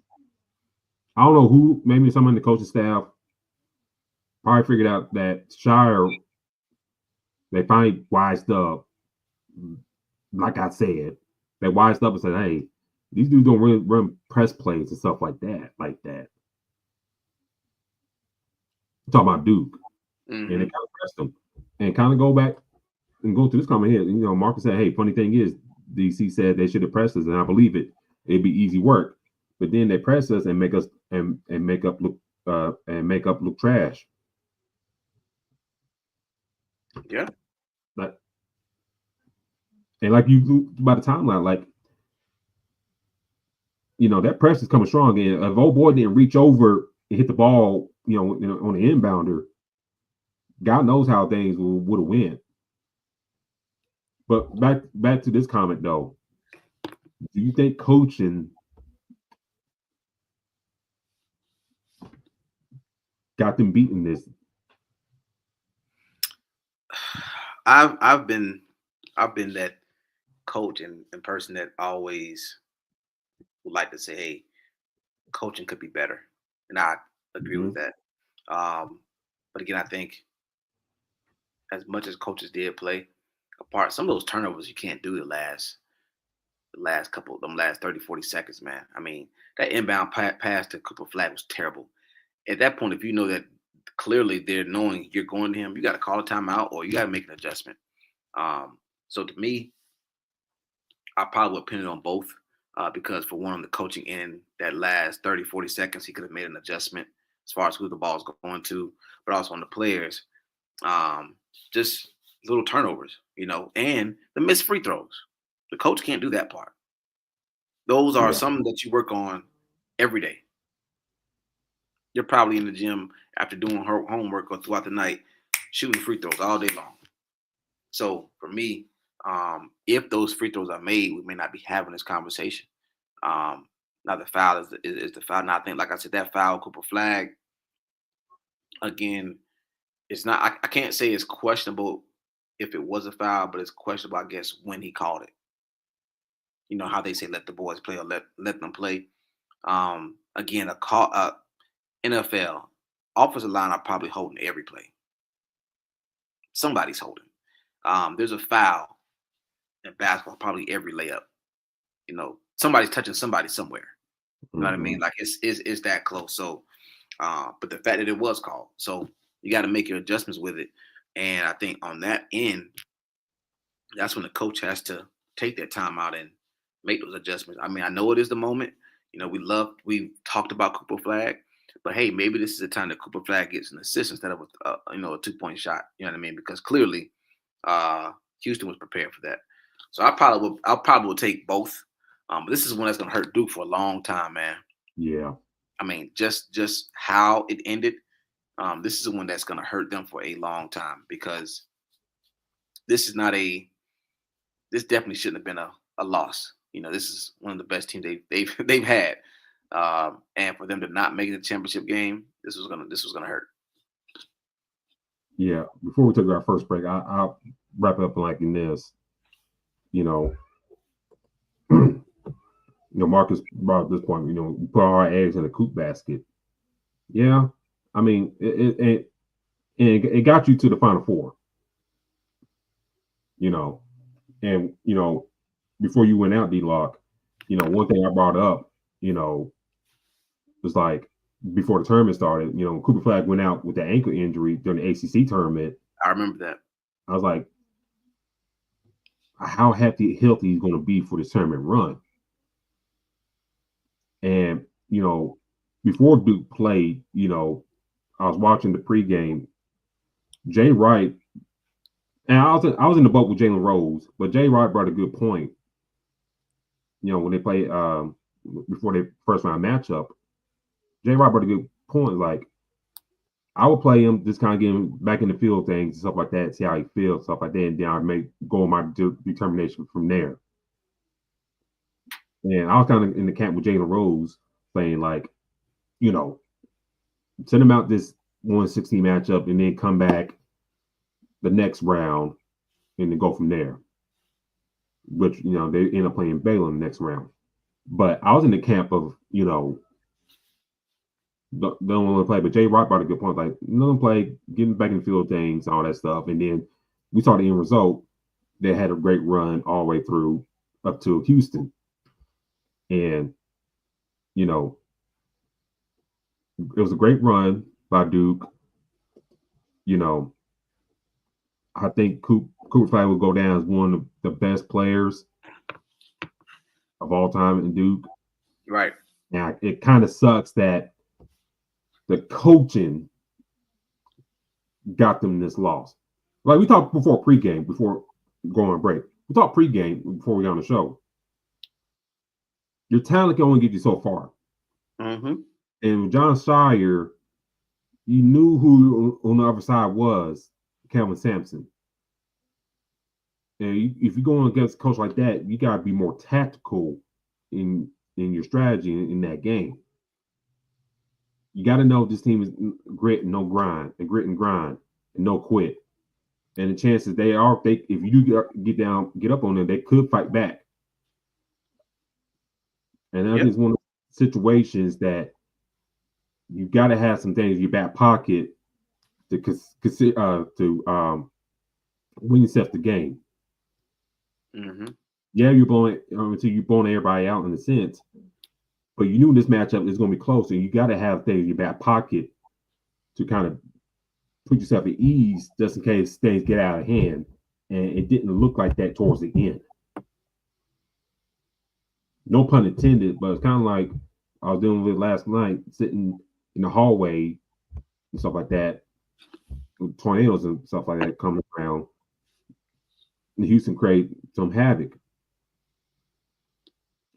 Speaker 1: I don't know who, maybe someone in the coaching staff probably figured out that Shire, they finally wised up. Like I said, they wised up and said, hey, these dudes don't really run press plays and stuff like that. I'm talking about Duke. Mm-hmm. And they kind of pressed them. And kind of go back and go through this comment here. Marcus said, hey, funny thing is, DC said they should have pressed us, and I believe it. It'd be easy work. But then they press us and make us and make up look trash.
Speaker 2: Yeah.
Speaker 1: Like you by the timeline, that press is coming strong. And if old boy didn't reach over and hit the ball, on the inbounder, God knows how things would have went. But back to this comment though, do you think coaching got them beating this?
Speaker 2: I've been that coach and person that always would like to say, hey, coaching could be better. And I agree with that. But again, I think as much as coaches did play a part, some of those turnovers you can't do the last couple of them last 30, 40 seconds, man. I mean, that inbound pass to Cooper Flag was terrible. At that point, if you know that clearly they're knowing you're going to him, you got to call a timeout or you got to make an adjustment. So to me, I probably would pin it on both because for one, on the coaching end, that last 30, 40 seconds, he could have made an adjustment as far as who the ball's going to, but also on the players, just little turnovers, and the missed free throws. The coach can't do that part. Those are some that you work on every day. You're probably in the gym after doing her homework or throughout the night, shooting free throws all day long. So for me, if those free throws are made, we may not be having this conversation. Now the foul is the foul. Now I think, like I said, that foul, Cooper Flag, again, it's not. I can't say it's questionable if it was a foul, but it's questionable, I guess, when he called it. You know how they say let the boys play or let them play. Again, a call. NFL offensive line are probably holding every play. Somebody's holding. There's a foul in basketball, probably every layup. Somebody's touching somebody somewhere. You know what I mean? Like it's that close. So, but the fact that it was called, so you got to make your adjustments with it. And I think on that end, that's when the coach has to take that time out and make those adjustments. I mean, I know it is the moment. We talked about Cooper Flag. But hey, maybe this is the time that Cooper Flag gets an assist instead of a 2-point shot. You know what I mean? Because clearly, Houston was prepared for that. So I'll probably take both. But this is one that's gonna hurt Duke for a long time, man.
Speaker 1: Yeah.
Speaker 2: I mean, just how it ended. This is one that's gonna hurt them for a long time because this definitely shouldn't have been a loss. This is one of the best teams they've had. And for them to not make the championship game, this was gonna hurt.
Speaker 1: Yeah. Before we take our first break, I'll wrap up like in this. Marcus brought up this point. We put all our eggs in a Coop basket. Yeah, I mean, it got you to the Final Four. And before you went out, D-Locke, one thing I brought up, was like before the tournament started, Cooper Flag went out with the ankle injury during the ACC tournament.
Speaker 2: I remember that.
Speaker 1: I was like, how healthy he's going to be for this tournament run. And, before Duke played, I was watching the pregame. Jay Wright, and I was in the boat with Jalen Rose, but Jay Wright brought a good point. When they played before their first round matchup, Jay Wright brought a good point. Like, I would play him, just kind of get him back in the field things, stuff like that, see how he feels, stuff like that, and then I may go on my determination from there. And I was kind of in the camp with Jalen Rose, saying like, send him out this 116 matchup and then come back the next round and then go from there. Which, they end up playing Baylor in the next round. But I was in the camp of, don't want to play. But Jay Wright brought a good point. Like, don't play, getting back in the field things, all that stuff. And then we saw the end result. They had a great run all the way through up to Houston. And, it was a great run by Duke. I think Cooper Flag will go down as one of the best players of all time in Duke.
Speaker 2: Right.
Speaker 1: Now, it kind of sucks that the coaching got them this loss. Like we talked before pregame, before going on break. We talked pregame before we got on the show. Your talent can only get you so far.
Speaker 2: Mm-hmm.
Speaker 1: And with John Shire, you knew who on the other side was, Kelvin Sampson. And if you're going against a coach like that, you got to be more tactical in your strategy in that game. You got to know this team is grit and no grind, and grit and grind, and no quit. And the chances if you do get up on them, they could fight back. And I think it's one of the situations that you got to have some things in your back pocket to win yourself the game.
Speaker 2: Mm-hmm.
Speaker 1: Yeah, you're blowing until you blowing everybody out in a sense, but you knew this matchup is going to be close, and you got to have things in your back pocket to kind of put yourself at ease just in case things get out of hand. And it didn't look like that towards the end. No pun intended, but it's kind of like I was dealing with last night, sitting in the hallway and stuff like that, with tornadoes and stuff like that coming around. And Houston created some havoc.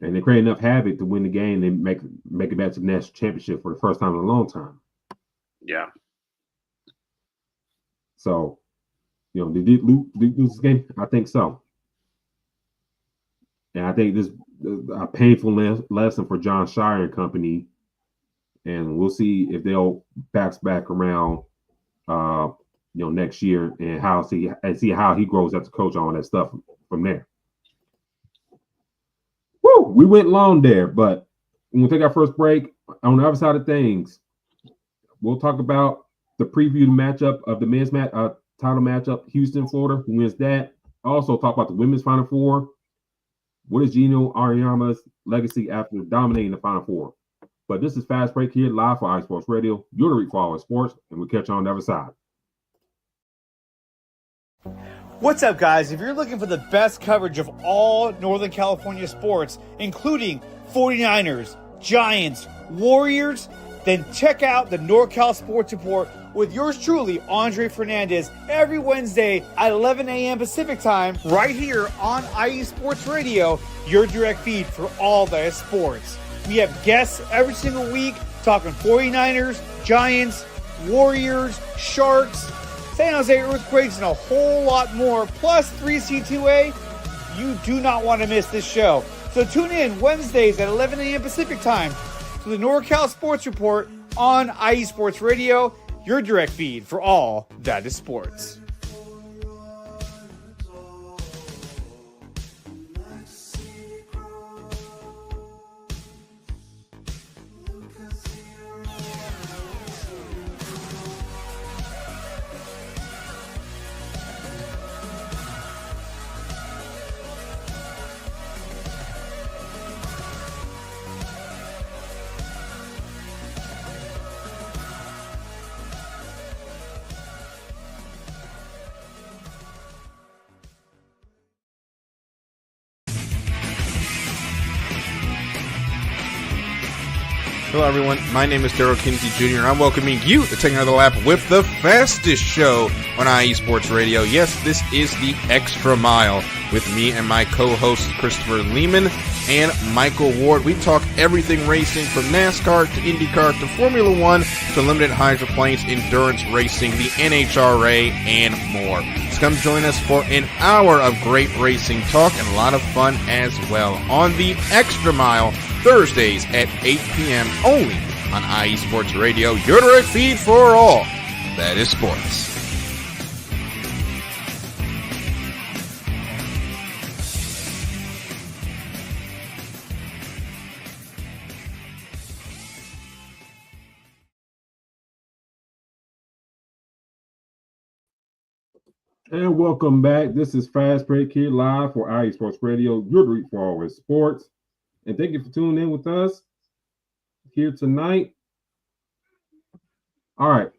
Speaker 1: And they created enough havoc to win the game and make it back to the national championship for the first time in a long time.
Speaker 2: Yeah.
Speaker 1: So, they did lose this game? I think so. And I think this is a painful lesson for John Shire and company. And we'll see if they'll bounce back around, next year and see how he grows as a coach on that stuff from there. Woo! We went long there, but we'll take our first break. On the other side of things, we'll talk about the preview matchup of the men's title matchup, Houston, Florida. Who wins that? Also talk about the women's Final Four. What is Geno Auriemma's legacy after dominating the Final Four? But this is Fast Break here, live for iSports Radio. You're the Reach Sports, and we'll catch you on the other side.
Speaker 6: What's up, guys? If you're looking for the best coverage of all Northern California sports, including 49ers, Giants, Warriors, then check out the NorCal Sports Report with yours truly, Andre Fernandez, every Wednesday at 11 a.m. Pacific Time, right here on IE Sports Radio, your direct feed for all the sports. We have guests every single week talking 49ers, Giants, Warriors, Sharks, San Jose Earthquakes, and a whole lot more, plus 3C2A. You do not want to miss this show. So tune in Wednesdays at 11 a.m. Pacific Time to the NorCal Sports Report on IE Sports Radio, your direct feed for all that is sports.
Speaker 7: Hello, everyone. My name is Daryl Kinsey Jr., and I'm welcoming you to take another lap with the fastest show on IE Sports Radio. Yes, this is the Extra Mile with me and my co-hosts Christopher Lehman and Michael Ward. We talk everything racing from NASCAR to IndyCar to Formula One to limited hydroplanes, endurance racing, the NHRA, and more. So come join us for an hour of great racing talk and a lot of fun as well on the Extra Mile, Thursdays at 8 p.m. only on IE Sports Radio, your direct feed for all that is sports.
Speaker 1: And welcome back. This is Fast Break here live for IE Sports Radio, your direct for all is sports. And thank you for tuning in with us here tonight. All right.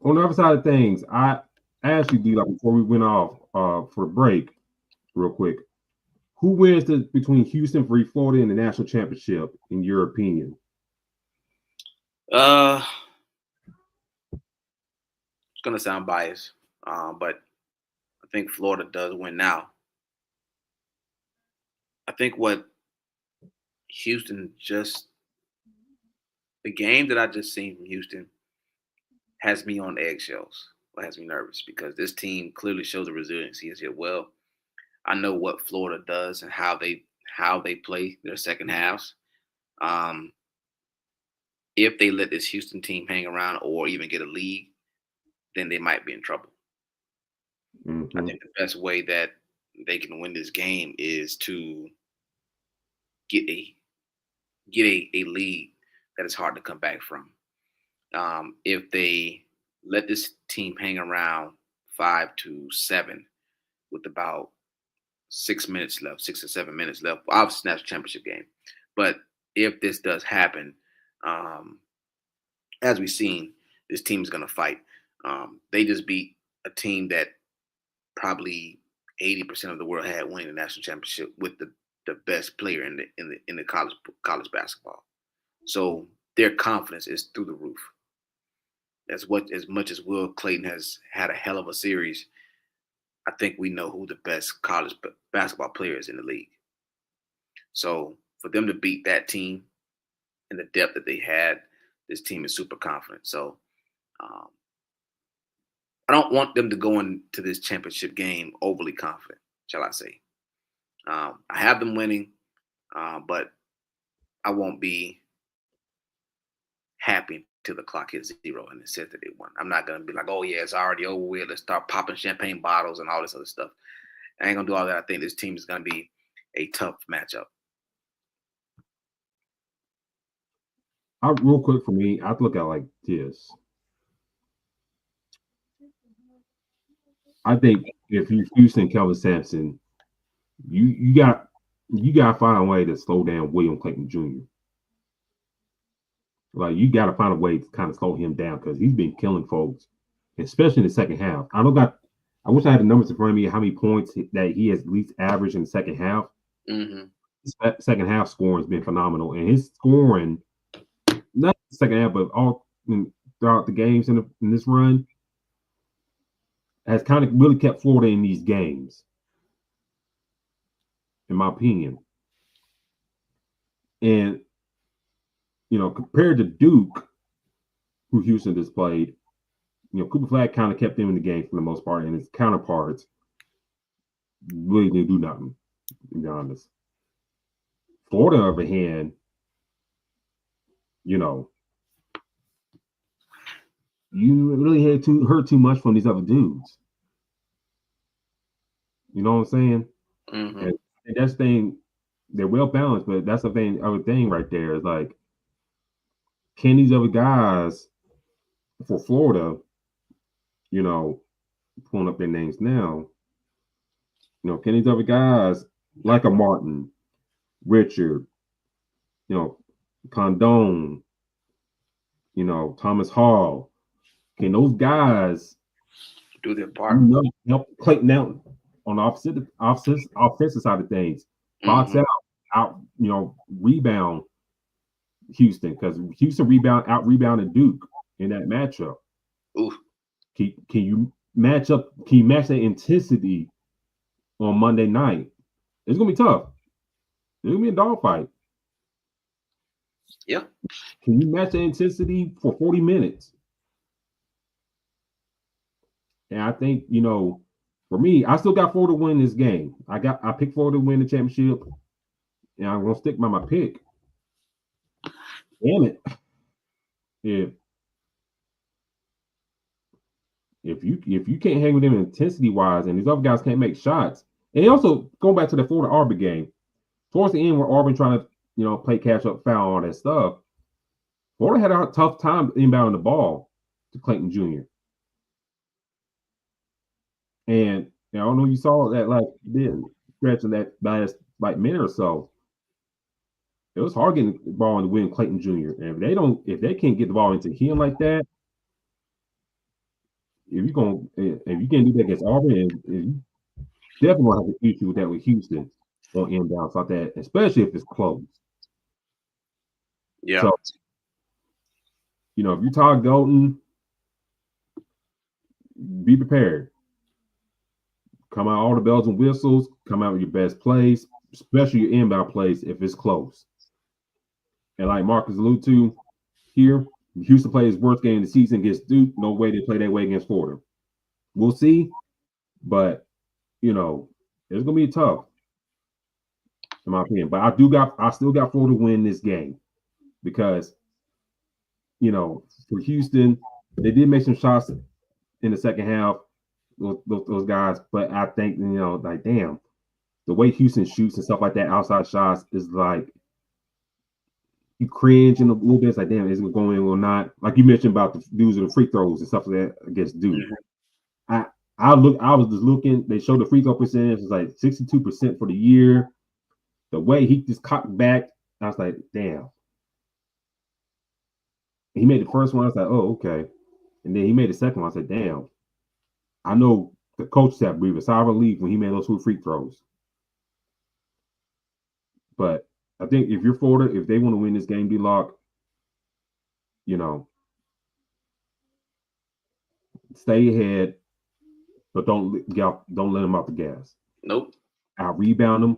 Speaker 1: On the other side of things, I asked you, D-Lock, before we went off for a break, real quick. Who wins between Houston v. Florida in the national championship, in your opinion?
Speaker 2: It's going to sound biased, but I think Florida does win now. I think what Houston the game that I just seen from Houston has me on eggshells, has me nervous because this team clearly shows the resiliency as well. I know what Florida does and how they play their second halves. If they let this Houston team hang around or even get a lead, then they might be in trouble.
Speaker 1: Mm-hmm.
Speaker 2: I think the best way that they can win this game is to get a lead that is hard to come back from. If they let this team hang around 5-7 with about 6 or 7 minutes left, obviously that's a championship game. But if this does happen, as we've seen, this team is going to fight. They just beat a team that probably 80% of the world had winning the national championship with the best player in the college basketball. So their confidence is through the roof. As much as Will Clayton has had a hell of a series, I think we know who the best college basketball player is in the league. So for them to beat that team and the depth that they had, this team is super confident. So I don't want them to go into this championship game overly confident, shall I say. I have them winning, but I won't be happy till the clock hits 0 and it says that they won. I'm not going to be like, oh, yeah, it's already over with. Let's start popping champagne bottles and all this other stuff. I ain't going to do all that. I think this team is going to be a tough matchup.
Speaker 1: Real quick for me, I look at it like this. I think if you're Houston, Kelvin Sampson, you got to find a way to slow down William Clayton Jr. Like, you got to find a way to kind of slow him down because he's been killing folks, especially in the second half. I wish I had the numbers in front of me, how many points that he has at least averaged in the second half.
Speaker 2: Mm-hmm.
Speaker 1: His second half scoring has been phenomenal. And his scoring, not the second half, but all throughout the games in this run, has kind of really kept Florida in these games, in my opinion. And, compared to Duke, who Houston just played, Cooper Flag kind of kept them in the game for the most part, and his counterparts really didn't do nothing, to be honest. Florida, on the other hand, you really had to hurt too much from these other dudes. You know what I'm saying?
Speaker 2: Mm-hmm.
Speaker 1: And that's the thing. They're well balanced, but that's the other thing right there is like, can these other guys for Florida, pulling up their names now, can these other guys like a Martin, Richard, Condon, Thomas Hall, can those guys
Speaker 2: do their part?
Speaker 1: Help Clayton out on the offensive side of things, box out, rebound Houston, because Houston out rebounded Duke in that matchup.
Speaker 2: Ooh.
Speaker 1: Can you match that intensity on Monday night? It's gonna be tough. It's gonna be a dogfight.
Speaker 2: Yeah.
Speaker 1: Can you match the intensity for 40 minutes? And I think, for me, I still got Florida to win this game. I picked Florida to win the championship, and I'm gonna stick by my pick. Damn it! If you can't hang with them intensity wise, and these other guys can't make shots, and also going back to the Florida Auburn game, towards the end where Auburn trying to play catch up, foul, all that stuff, Florida had a tough time inbounding the ball to Clayton Jr. And I don't know if you saw that stretch in that last minute or so. It was hard getting the ball into William Clayton Jr. And if they can't get the ball into him like that, if you can't do that against Auburn, you definitely gonna have an issue with that with Houston on inbounds like that, especially if it's close.
Speaker 2: Yeah.
Speaker 1: So, if you're Todd Golden, be prepared. Come out all the bells and whistles. Come out with your best plays, especially your inbound plays if it's close. And like Marcus alluded to here, Houston played his worst game of the season against Duke. No way they play that way against Florida. We'll see, but it's gonna be tough, in my opinion. But I still got Florida to win this game because for Houston, they did make some shots in the second half. those guys. But I think, like, damn, the way Houston shoots and stuff like that, outside shots, is like you cringe in a little bit. It's like, damn, is it going or not? Like you mentioned about the dudes with the free throws and stuff like that against Duke.
Speaker 2: Mm-hmm.
Speaker 1: I was just looking. They showed the free throw percentage. It's like 62% for the year. The way he just cocked back, I was like, damn. He made the first one. I was like, oh, okay. And then he made the second one. I said, damn. I know the coach said breathe a sigh of relief when he made those 2 free throws. But I think if you're Florida, if they want to win this game, D-Lock, stay ahead, but don't let them out the gas.
Speaker 2: Nope.
Speaker 1: Out rebound them,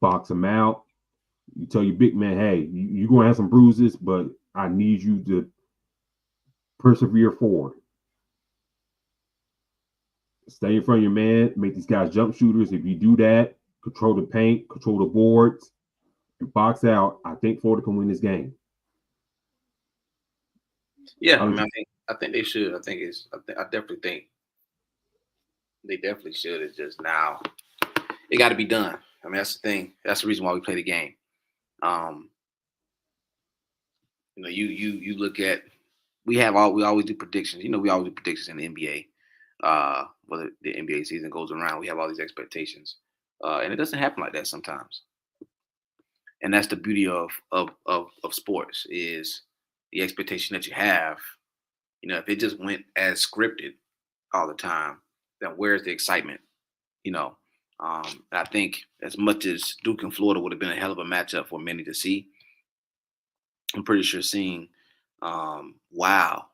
Speaker 1: box them out. You tell your big man, hey, you're going to have some bruises, but I need you to persevere forward. Stay in front of your man, make these guys jump shooters. If you do that, control the paint, control the boards, and box out, I think Florida can win this game.
Speaker 2: Yeah, I think they should. I definitely think they definitely should. It's just now it got to be done. I mean, that's the thing. That's the reason why we play the game. You look at we always do predictions. We always do predictions in the NBA. Whether the NBA season goes around, we have all these expectations, and it doesn't happen like that sometimes. And that's the beauty of sports, is the expectation that you have. If it just went as scripted all the time, then where's the excitement? I think as much as Duke and Florida would have been a hell of a matchup for many to see, I'm pretty sure seeing, wow,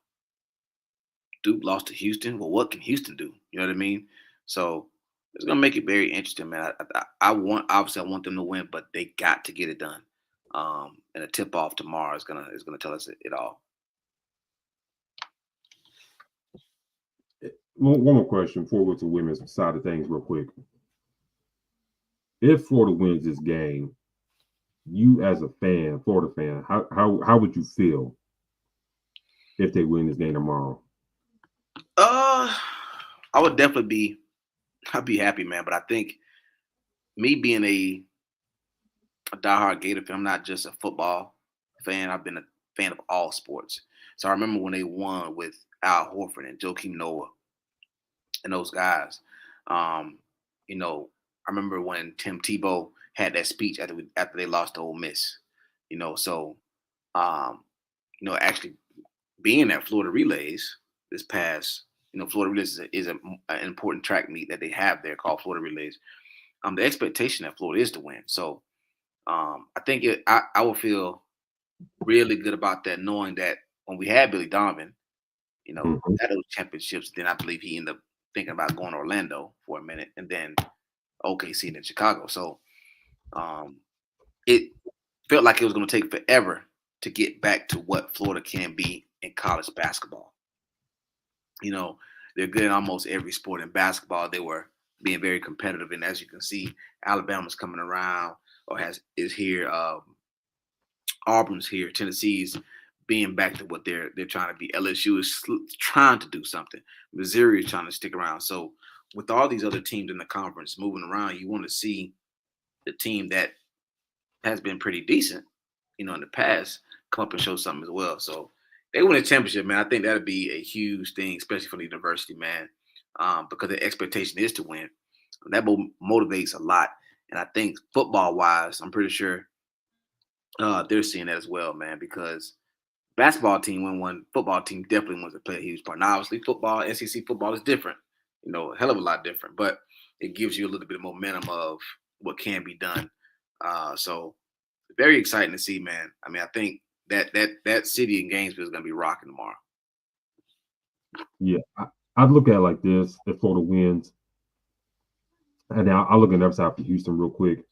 Speaker 2: Duke lost to Houston. Well, what can Houston do? You know what I mean? So it's gonna make it very interesting, man. I want them to win, but they got to get it done. And a tip off tomorrow is gonna tell us it all.
Speaker 1: One more question before we go to women's side of things, real quick. If Florida wins this game, you as a fan, Florida fan, how would you feel if they win this game tomorrow?
Speaker 2: I would definitely I'd be happy, man. But I think me being a diehard Gator fan, I'm not just a football fan. I've been a fan of all sports. So I remember when they won with Al Horford and Joakim Noah and those guys. I remember when Tim Tebow had that speech after they lost to Ole Miss. Actually being at Florida Relays this past, Florida Relays is an important track meet that they have there called Florida Relays. The expectation at Florida is to win. So I think I will feel really good about that, knowing that when we had Billy Donovan, had those championships, then I believe he ended up thinking about going to Orlando for a minute and then OKC and then Chicago. So it felt like it was going to take forever to get back to what Florida can be in college basketball. They're good in almost every sport. In basketball, they were being very competitive. And as you can see, Alabama's coming around or is here. Auburn's here. Tennessee's being back to what they're trying to be. LSU is trying to do something. Missouri is trying to stick around. So with all these other teams in the conference moving around, you want to see the team that has been pretty decent, in the past, come up and show something as well. So they win a championship, man. I think that'd be a huge thing, especially for the university, man, because the expectation is to win. That motivates a lot. And I think football-wise, I'm pretty sure they're seeing that as well, man, because basketball team win one, football team definitely wants to play a huge part. Now, obviously, football, SEC football is different, a hell of a lot different, but it gives you a little bit of momentum of what can be done. So very exciting to see, man. I mean, I think that city in Gainesville is going to be rocking tomorrow.
Speaker 1: Yeah, I'd look at it like this: if Florida wins, and now I'll look at the other side for Houston real quick.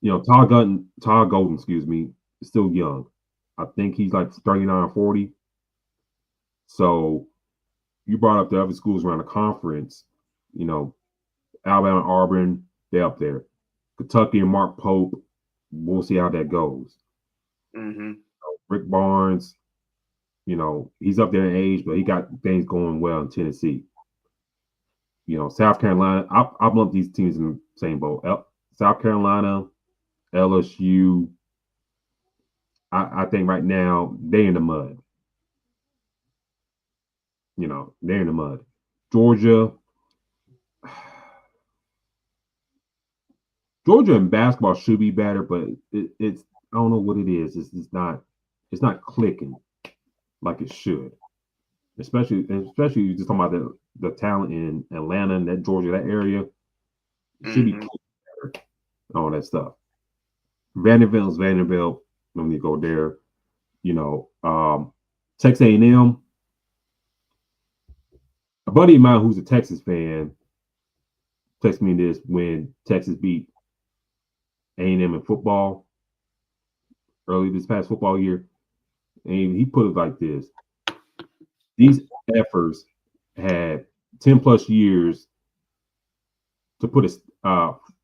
Speaker 1: Todd Golden, is still young. I think he's like 39, 40. So you brought up the other schools around the conference. Alabama, Auburn, they're up there. Kentucky and Mark Pope, we'll see how that goes.
Speaker 2: Mm-hmm.
Speaker 1: Rick Barnes, he's up there in age, but he got things going well in Tennessee. South Carolina. I'll lump these teams in the same boat. South Carolina, LSU. I think right now they're in the mud. They're in the mud. Georgia in basketball should be better, but it's I don't know what it is. It's not clicking like it should. Especially you just talking about the talent in Atlanta and that Georgia, that area. Should be better. All that stuff. Vanderbilt's Vanderbilt. Let me go there. Texas A&M. A buddy of mine who's a Texas fan texted me this when Texas beat A&M in football early this past football year. And he put it like this. These efforts had 10 plus years to put a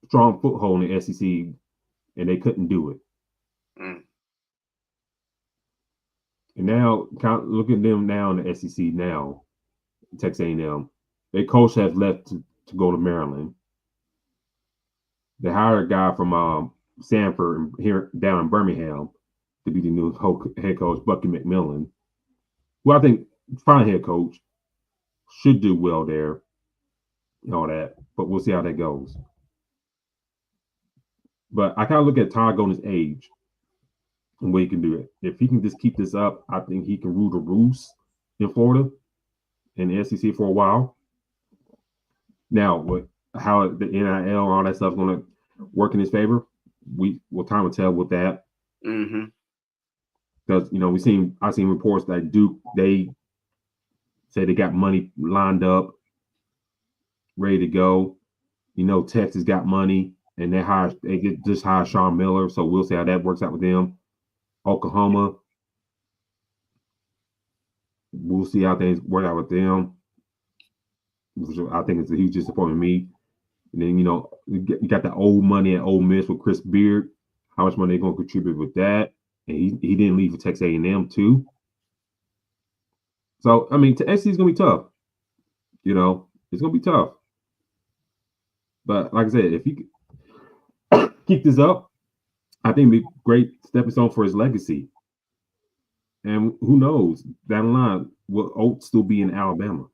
Speaker 1: strong foothold in the SEC, and they couldn't do it. And now, look at them now in the SEC now, Texas A&M. Their coach has left to go to Maryland. They hired a guy from Sanford here down in Birmingham to be the new head coach, Bucky McMillan, who I think fine head coach, should do well there, and all that. But we'll see how that goes. But I kind of look at Todd Golden's age and what he can do. If he can just keep this up, I think he can rule the roost in Florida and the SEC for a while. Now, how the NIL and all that stuff is going to work in his favor, time will tell with that. Because I've seen reports that Duke, they say they got money lined up, ready to go. Texas got money, and they just hired Sean Miller, so we'll see how that works out with them. Oklahoma, we'll see how things work out with them. I think it's a huge disappointment to me. And then you got the old money at Ole Miss with Chris Beard. How much money they're going to contribute with that? And he didn't leave for Texas A&M too. So SEC is going to be tough. It's going to be tough. But like I said, if he keep this up, I think it'd be a great stepping stone for his legacy. And who knows, down the line, will Oates still be in Alabama?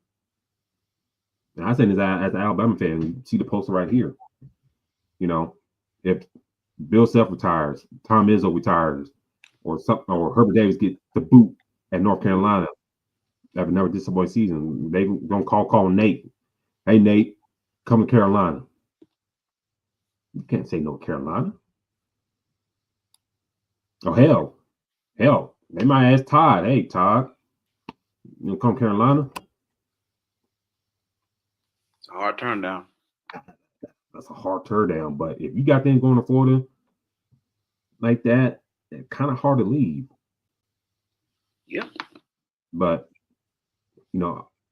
Speaker 1: And I say this as an Alabama fan, you see the poster right here. If Bill Self retires, Tom Izzo retires, or Herbert Davis get the boot at North Carolina after another disappointing season, they gonna call Nate. Hey Nate, come to Carolina. You can't say North Carolina. Oh hell, they might ask Todd. Hey Todd, you come to Carolina?
Speaker 2: It's a hard turn down.
Speaker 1: That's a hard turn down. But if you got things going to Florida like that, it's kind of hard to leave.
Speaker 2: Yeah.
Speaker 1: But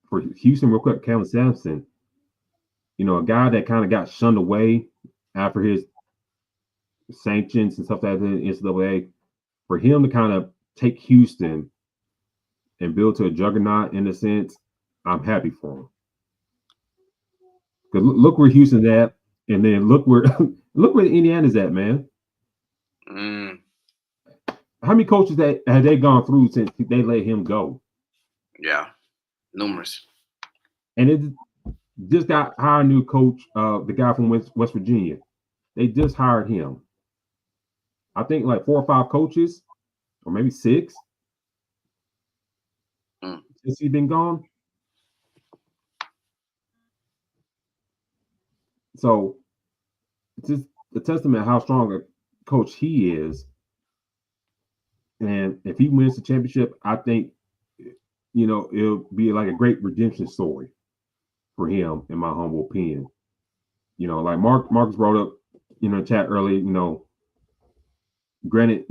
Speaker 1: for Houston, real quick, Calvin Sampson, a guy that kind of got shunned away after his sanctions and stuff like that in NCAA, for him to kind of take Houston and build to a juggernaut in a sense, I'm happy for him. Because look where Houston's at, and then look where Indiana's at, man. How many coaches that have they gone through since they let him go?
Speaker 2: Yeah, numerous.
Speaker 1: And it just got hired a new coach, the guy from West Virginia. They just hired him. I think like 4 or 5 coaches, or maybe 6, since he's been gone. So it's just a testament how strong a coach he is. And if he wins the championship, I think, it'll be like a great redemption story for him, in my humble opinion. Like Marcus brought up, in the chat earlier, granted,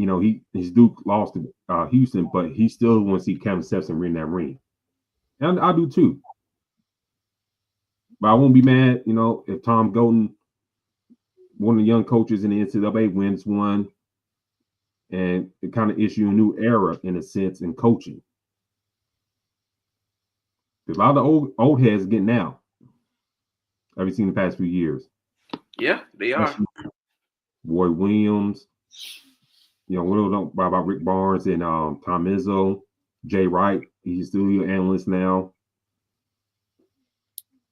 Speaker 1: his Duke lost to Houston, but he still wants to see Kevin Sampson win that ring. And I do too. But I won't be mad, if Tom Golden, one of the young coaches in the NCAA, wins one, and it kind of issue a new era in a sense in coaching. A lot of the old heads getting out. Have you seen the past few years?
Speaker 2: Yeah, they are.
Speaker 1: Roy Williams. We don't know about Rick Barnes and Tom Izzo. Jay Wright. He's still your analyst now.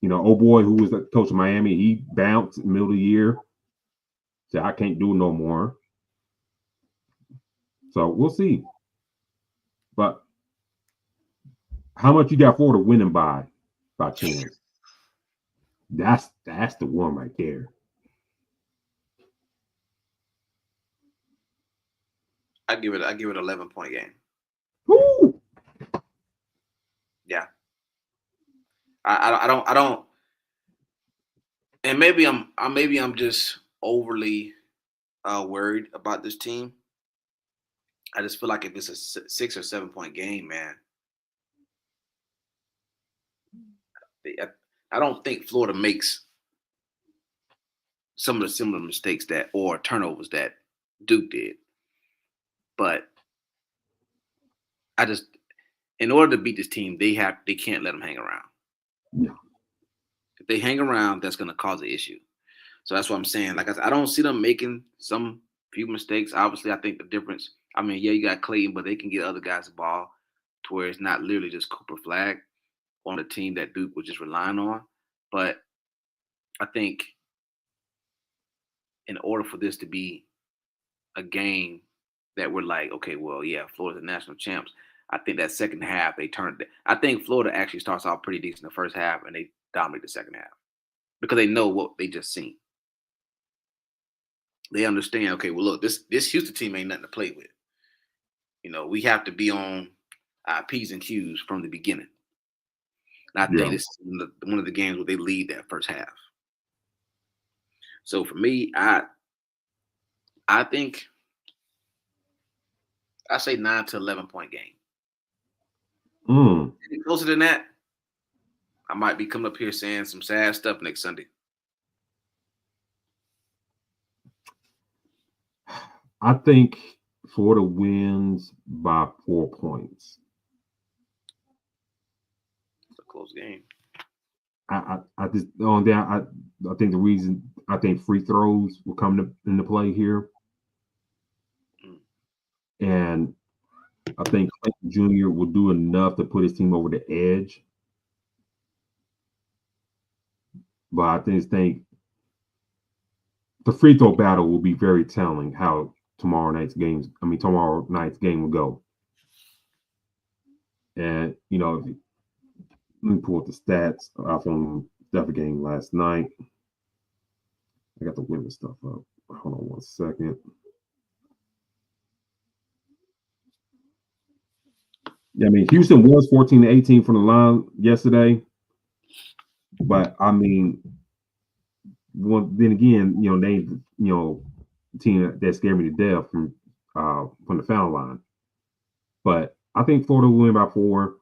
Speaker 1: Old boy who was the coach of Miami, he bounced in the middle of the year. Said, I can't do it no more. So we'll see. But how much you got Florida winning by chance? That's the one right there.
Speaker 2: I give it 11-point game.
Speaker 1: Woo!
Speaker 2: Yeah. I don't. And maybe I'm just overly worried about this team. I just feel like if it's a 6 or 7 point game, man, I don't think Florida makes some of the similar mistakes or turnovers that Duke did. But in order to beat this team, they can't let them hang around.
Speaker 1: No.
Speaker 2: If they hang around, that's going to cause an issue. So that's what I'm saying. Like I said, I don't see them making some few mistakes. Obviously, I think the difference. I mean, yeah, you got Clayton, but they can get other guys the ball to where it's not literally just Cooper Flag on the team that Duke was just relying on. But I think in order for this to be a game that we're like, okay, well, yeah, Florida's the national champs. I think that second half they turned. I think Florida actually starts off pretty decent in the first half, and they dominate the second half because they know what they just seen. They understand. Okay, well, look, this Houston team ain't nothing to play with. We have to be on our P's and Q's from the beginning. And I think this is one of the games where they lead that first half. So for me, I think I say 9 to 11 point game. Any closer than that, I might be coming up here saying some sad stuff next Sunday.
Speaker 1: I think Florida wins by 4 points.
Speaker 2: It's a close game.
Speaker 1: I think the reason I think free throws will come into play here. And I think Clayton Jr. will do enough to put his team over the edge. But I think the free throw battle will be very telling how tomorrow night's game will go. And, let me pull up the stats from the game last night. I got the women's stuff up. Hold on 1 second. Yeah, I mean, Houston was 14-18 from the line yesterday. But, I mean, then again, they, team that scared me to death from the foul line. But I think Florida will win by 4.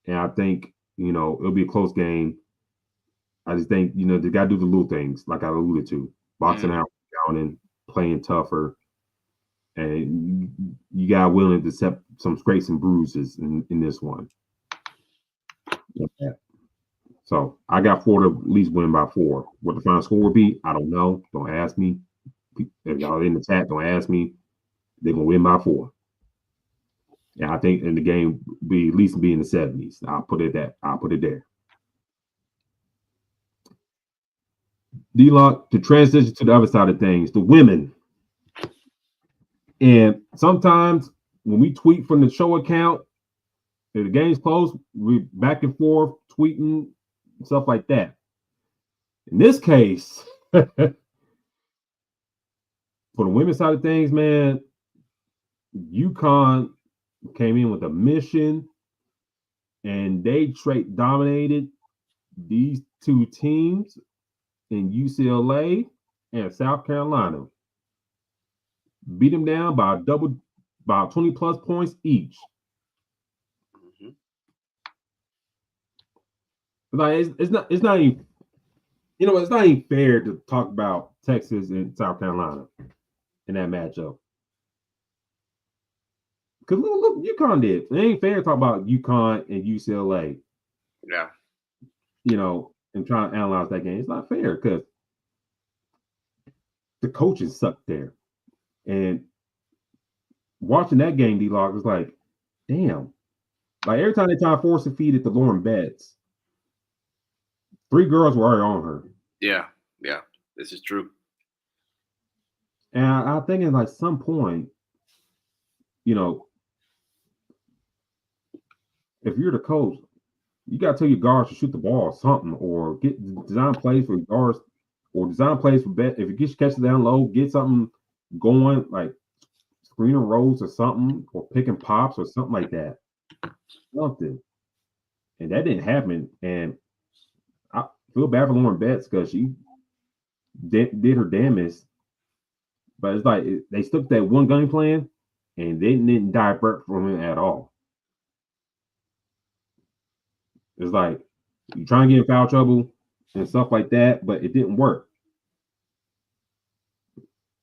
Speaker 1: And I think, it'll be a close game. I just think, they got to do the little things, like I alluded to. Boxing out, down and playing tougher. And you got willing to accept some scrapes and bruises in this one. Yeah. So I got Florida at least win by 4. What the final score will be, I don't know. Don't ask me. If y'all in the chat, don't ask me. They're gonna win by 4. And I think in the game be at least be in the 70s. I'll put it there. D-Lock, to transition to the other side of things, the women. And sometimes when we tweet from the show account, if the game's close, we back and forth tweeting, stuff like that. In this case, for the women's side of things, man, UConn came in with a mission, and they dominated these two teams in UCLA and South Carolina. Beat them down by about 20 plus points each. Like it's not even, it's not even fair to talk about Texas and South Carolina in that matchup. Because look, UConn did. It ain't fair to talk about UConn and UCLA.
Speaker 2: Yeah.
Speaker 1: and trying to analyze that game. It's not fair because the coaches sucked there. And watching that game, D-Locke was like, damn. Like every time they try to force a feed at the Lauren Betts, 3 girls were already on her.
Speaker 2: Yeah, this is true.
Speaker 1: And I think at like some point, you know, if you're the coach, you got to tell your guards to shoot the ball or something, or get design plays for guards, or design plays for bet. If you catch it down low, get something going, like screening rolls or something, or picking pops or something like that. Something. And that didn't happen. And I feel bad for Lauren Betts because she did her damage. But it's like they stuck to that one game plan and they didn't divert from it at all. It's like you try and get in foul trouble and stuff like that, but it didn't work.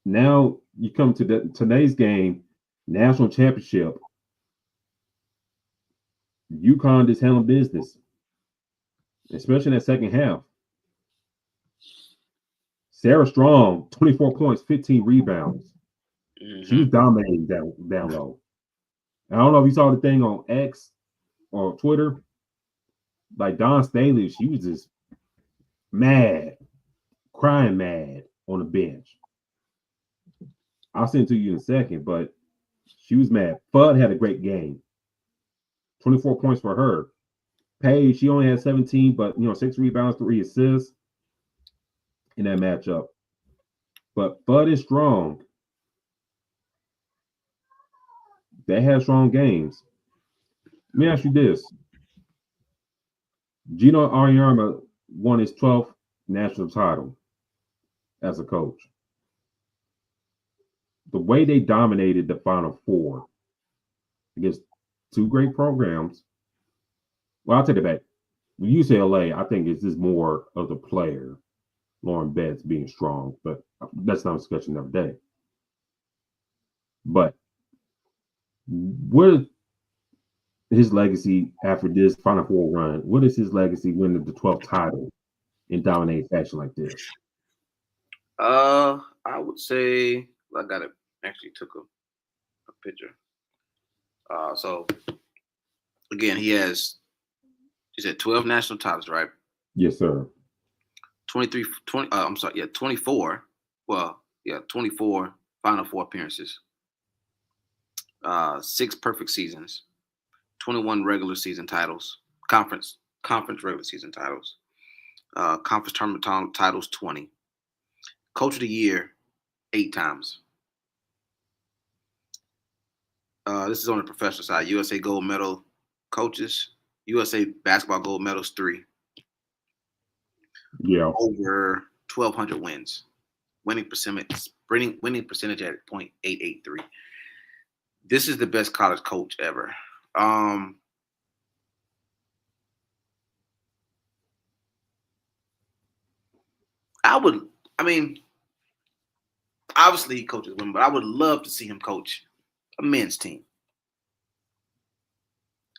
Speaker 1: Now you come to today's game, national championship. UConn just handling business, especially in that second half. Sarah Strong, 24 points, 15 rebounds. She was dominating down low. I don't know if you saw the thing on X or Twitter. Like Dawn Staley, she was just mad, crying mad on the bench. I'll send it to you in a second, but she was mad. Fudd had a great game. 24 points for her. Paige, she only had 17, but 6 rebounds, 3 assists in that matchup. But Fudd is strong. They have strong games. Let me ask you this. Geno Auriemma won his 12th national title as a coach. The way they dominated the Final Four against 2 great programs. Well, I'll take it back. With UCLA, I think it's just more of the player, Lauren Betts, being strong, but that's not a discussion of the day. But what is his legacy after this Final Four run? What is his legacy winning the 12th title in dominating fashion like this?
Speaker 2: I would say I got it. Actually, took a picture. So again, he said 12 national titles, right?
Speaker 1: Yes, sir.
Speaker 2: 24. Well, 24 Final Four appearances. 6 perfect seasons. 21 regular season titles. Conference regular season titles. Conference tournament titles 20. Coach of the Year 8 times. This is on the professional side. USA gold medal coaches. USA basketball gold medals 3.
Speaker 1: Yeah.
Speaker 2: Over 1,200 wins. Winning percentage at .883. This is the best college coach ever. Obviously he coaches women, but I would love to see him coach a men's team.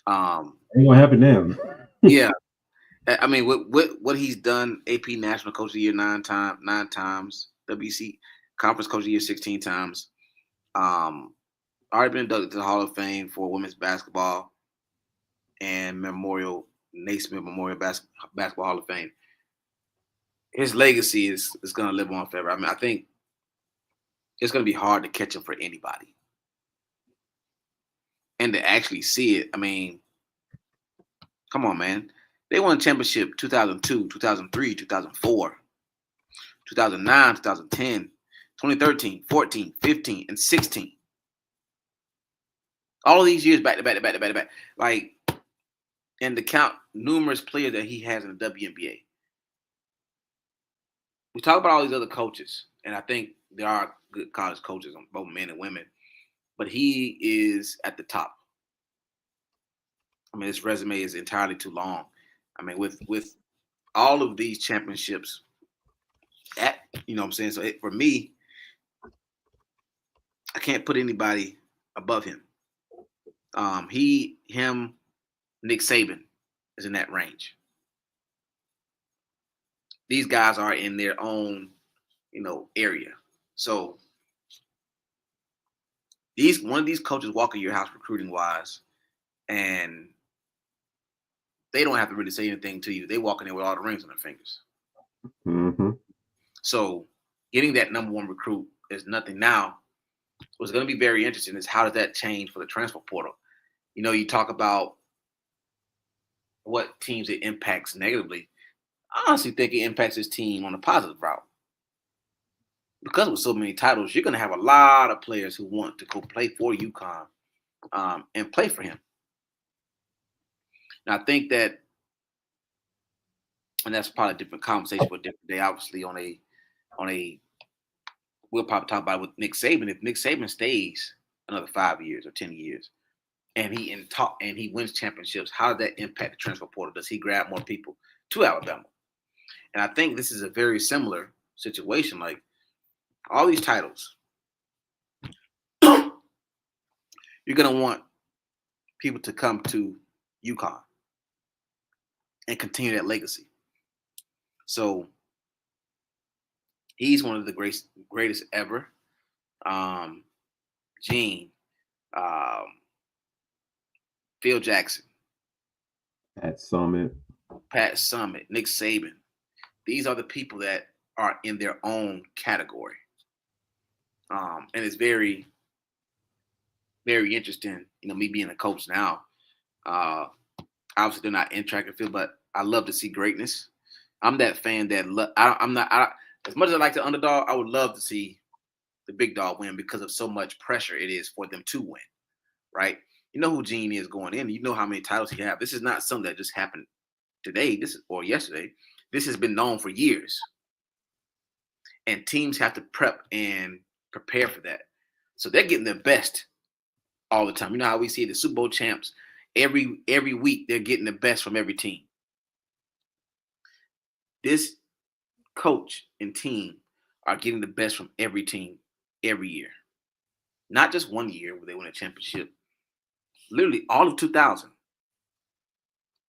Speaker 1: Ain't gonna happen now.
Speaker 2: Yeah. I mean, what he's done, AP National Coach of the Year 9 times, WC Conference Coach of the Year 16 times. Already been inducted to the Hall of Fame for women's basketball and Naismith Memorial Basketball Hall of Fame. His legacy is going to live on forever. I mean, I think it's going to be hard to catch him for anybody. And to actually see it, I mean, come on, man. They won a championship 2002, 2003, 2004, 2009, 2010, 2013, 14, 15, and 16. All of these years back to back. Like, and to count numerous players that he has in the WNBA. We talk about all these other coaches, and I think there are good college coaches, both men and women, but he is at the top. I mean, his resume is entirely too long. I mean, with all of these championships, you know what I'm saying? So for me, I can't put anybody above him. Nick Saban is in that range. these guys are in their own, area. So one of these coaches walk in your house recruiting wise, and they don't have to really say anything to you. They walk in there with all the rings on their fingers.
Speaker 1: Mm-hmm.
Speaker 2: So getting that number one recruit is nothing. Now, what's going to be very interesting is how does that change for the transfer portal? You talk about what teams it impacts negatively. I honestly think it impacts this team on a positive route. Because with so many titles, you're going to have a lot of players who want to go play for UConn and play for him. Now, I think that, and that's probably a different conversation for a different day, obviously, on a we'll probably talk about it with Nick Saban. If Nick Saban stays another 5 years or 10 years and he wins championships, how does that impact the transfer portal? Does he grab more people to Alabama? And I think this is a very similar situation. Like, all these titles, you're going to want people to come to UConn and continue that legacy. So he's one of the greatest ever. Gene, Phil Jackson,
Speaker 1: Pat Summitt,
Speaker 2: Nick Saban. These are the people that are in their own category. And it's very, very interesting, me being a coach now. Obviously, they're not in track and field, but I love to see greatness. I'm that fan that as much as I like the underdog, I would love to see the big dog win because of so much pressure it is for them to win, right? You know who Gene is going in. You know how many titles he has. This is not something that just happened today, or yesterday. This has been known for years. And teams have to prep and prepare for that. So they're getting their best all the time. You know how we see the Super Bowl champs every week, they're getting the best from every team. This coach and team are getting the best from every team every year. Not just 1 year where they win a championship. Literally all of 2000.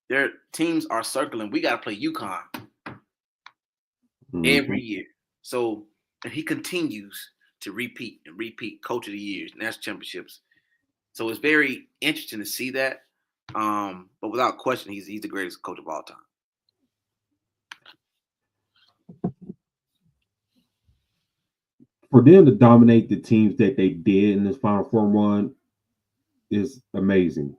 Speaker 2: Their teams are circling. We got to play UConn every year. So, and he continues to repeat coach of the years, national championships. So it's very interesting to see that. But without question, he's the greatest coach of all time.
Speaker 1: For them to dominate the teams that they did in this Final Four run is amazing.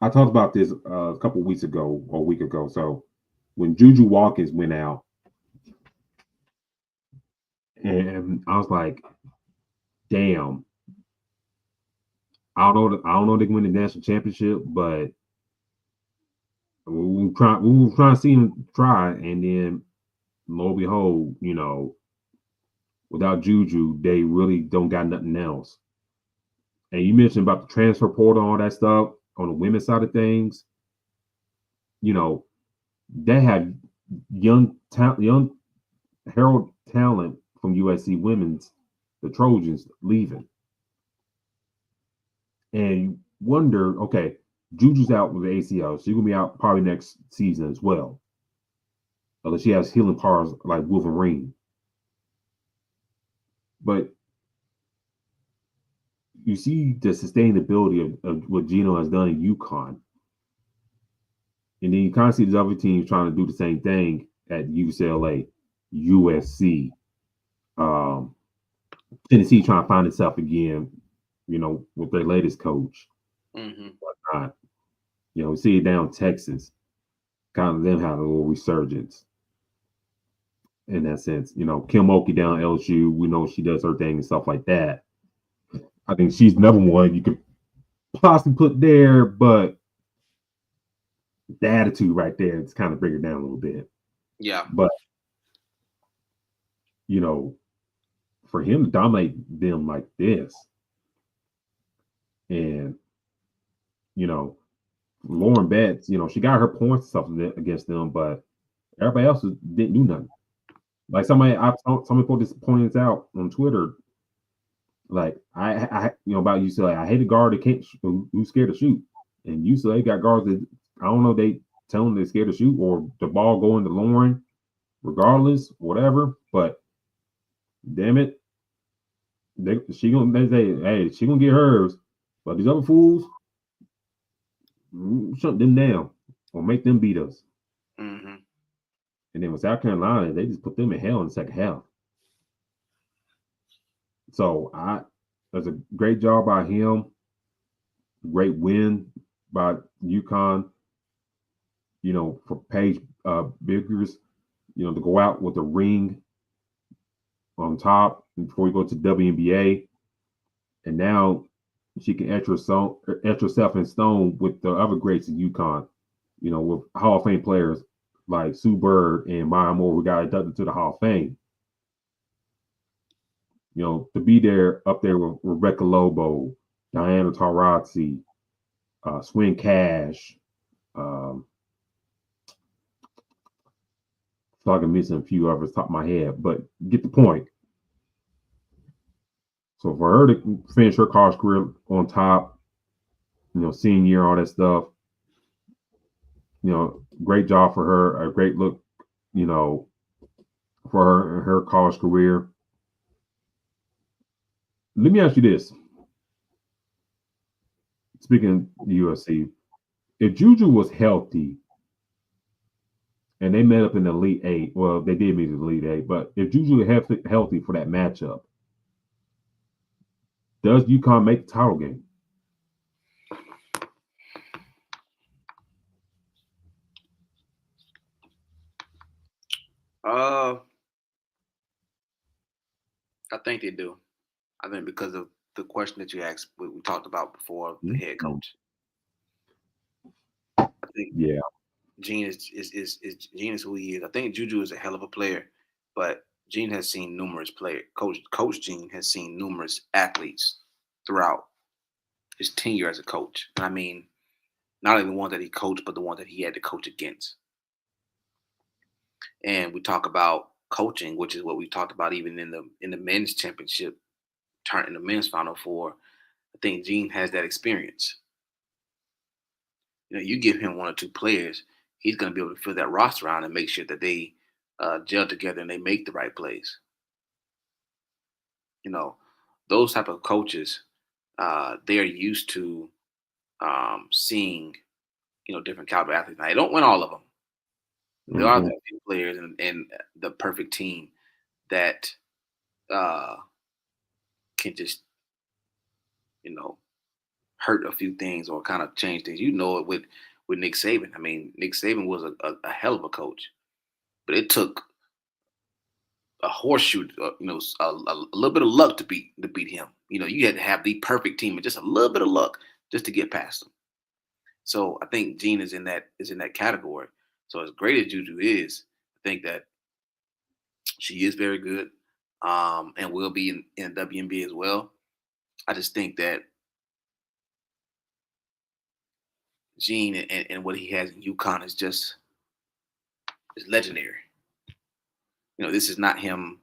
Speaker 1: I talked about this a couple weeks ago or a week ago. So when Juju Watkins went out, and I was like, damn. I don't know if they can win the national championship, but we were trying to see him try, and then lo and behold, without Juju, they really don't got nothing else. And you mentioned about the transfer portal and all that stuff on the women's side of things. They had young herald talent from USC women's, the Trojans, leaving. And you wonder, okay, Juju's out with the ACL. She's going to be out probably next season as well. Unless she has healing powers like Wolverine. But you see the sustainability of what Geno has done in UConn. And then you kind of see these other teams trying to do the same thing at UCLA, USC, Tennessee trying to find itself again, with their latest coach. Whatnot. We see it down in Texas. Kind of them have a little resurgence in that sense. Kim Mulkey down at LSU, we know she does her thing and stuff like that. I think she's another one you could possibly put there, but the attitude right there is kind of bring her down a little bit.
Speaker 2: Yeah.
Speaker 1: But, for him to dominate them like this, and, Lauren Betts, she got her points and stuff against them, but everybody else didn't do nothing. Like somebody pointed this out on Twitter. Like I about UCLA, I hate a guard that who's scared to shoot, and UCLA got guards that I don't know. They tell them they're scared to shoot or the ball going to Lauren, regardless, whatever. But damn it, they say, hey, she gonna get hers. But these other fools, shut them down or make them beat us.
Speaker 2: Mm-hmm.
Speaker 1: And then with South Carolina, they just put them in hell in the second half. So that's a great job by him. Great win by UConn. You know, for Paige Biggers, you know, to go out with a ring on top before we go to WNBA. And now she can etch herself in stone with the other greats in UConn, you know, with Hall of Fame players like Sue Bird and Maya Moore, who got inducted to the Hall of Fame. You know, to be there up there with Rebecca Lobo, Diana Taurasi, Swin Cash, so I can miss a few others top of my head, but get the point. So for her to finish her college career on top, you know, senior year, all that stuff, you know, great job for her, a great look, you know, for her in her college career. Let me ask you this. Speaking of the USC, if Juju was healthy and they met up in the Elite Eight, well, they did meet in the Elite Eight, but if Juju was healthy for that matchup, does UConn make the title game?
Speaker 2: I think they do. I think because of the question that you asked, we talked about before, the head coach. I think Gene Gene is who he is. I think Juju is a hell of a player, but Gene has seen numerous players. Coach Gene has seen numerous athletes throughout his tenure as a coach. And I mean, not only the one that he coached, but the one that he had to coach against. And we talk about coaching, which is what we talked about even in the men's championship, in the men's Final Four. I think Gene has that experience. You know, you give him one or two players, he's going to be able to fill that roster around and make sure that they gel together and they make the right plays. You know, those type of coaches, they're used to seeing, you know, different caliber athletes. Now, they don't win all of them. There are that few players and the perfect team that can just, you know, hurt a few things or kind of change things. You know it with Nick Saban. I mean, Nick Saban was a hell of a coach, but it took a horseshoe, you know, a little bit of luck to beat him. You know, you had to have the perfect team and just a little bit of luck just to get past them. So I think Gene is in that category. So as great as Juju is, I think that she is very good and will be in WNBA as well. I just think that Gene and what he has in UConn is legendary. You know, this is not him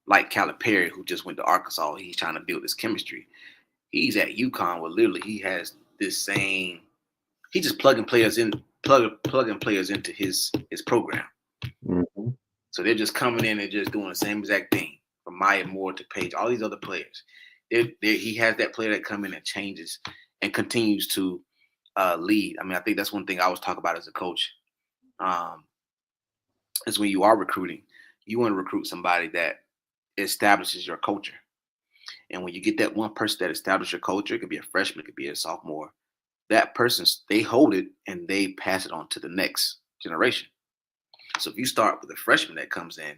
Speaker 2: like Calipari, who just went to Arkansas. He's trying to build this chemistry. He's at UConn where literally he has this same. He just plugging players into his program.
Speaker 1: Mm-hmm.
Speaker 2: So they're just coming in and just doing the same exact thing from Maya Moore to Paige, all these other players. He has that player that come in and changes and continues to lead. I mean, I think that's one thing I always talk about as a coach. Is when you are recruiting, you want to recruit somebody that establishes your culture. And when you get that one person that establishes your culture, it could be a freshman, it could be a sophomore. That person, they hold it and they pass it on to the next generation. So if you start with a freshman that comes in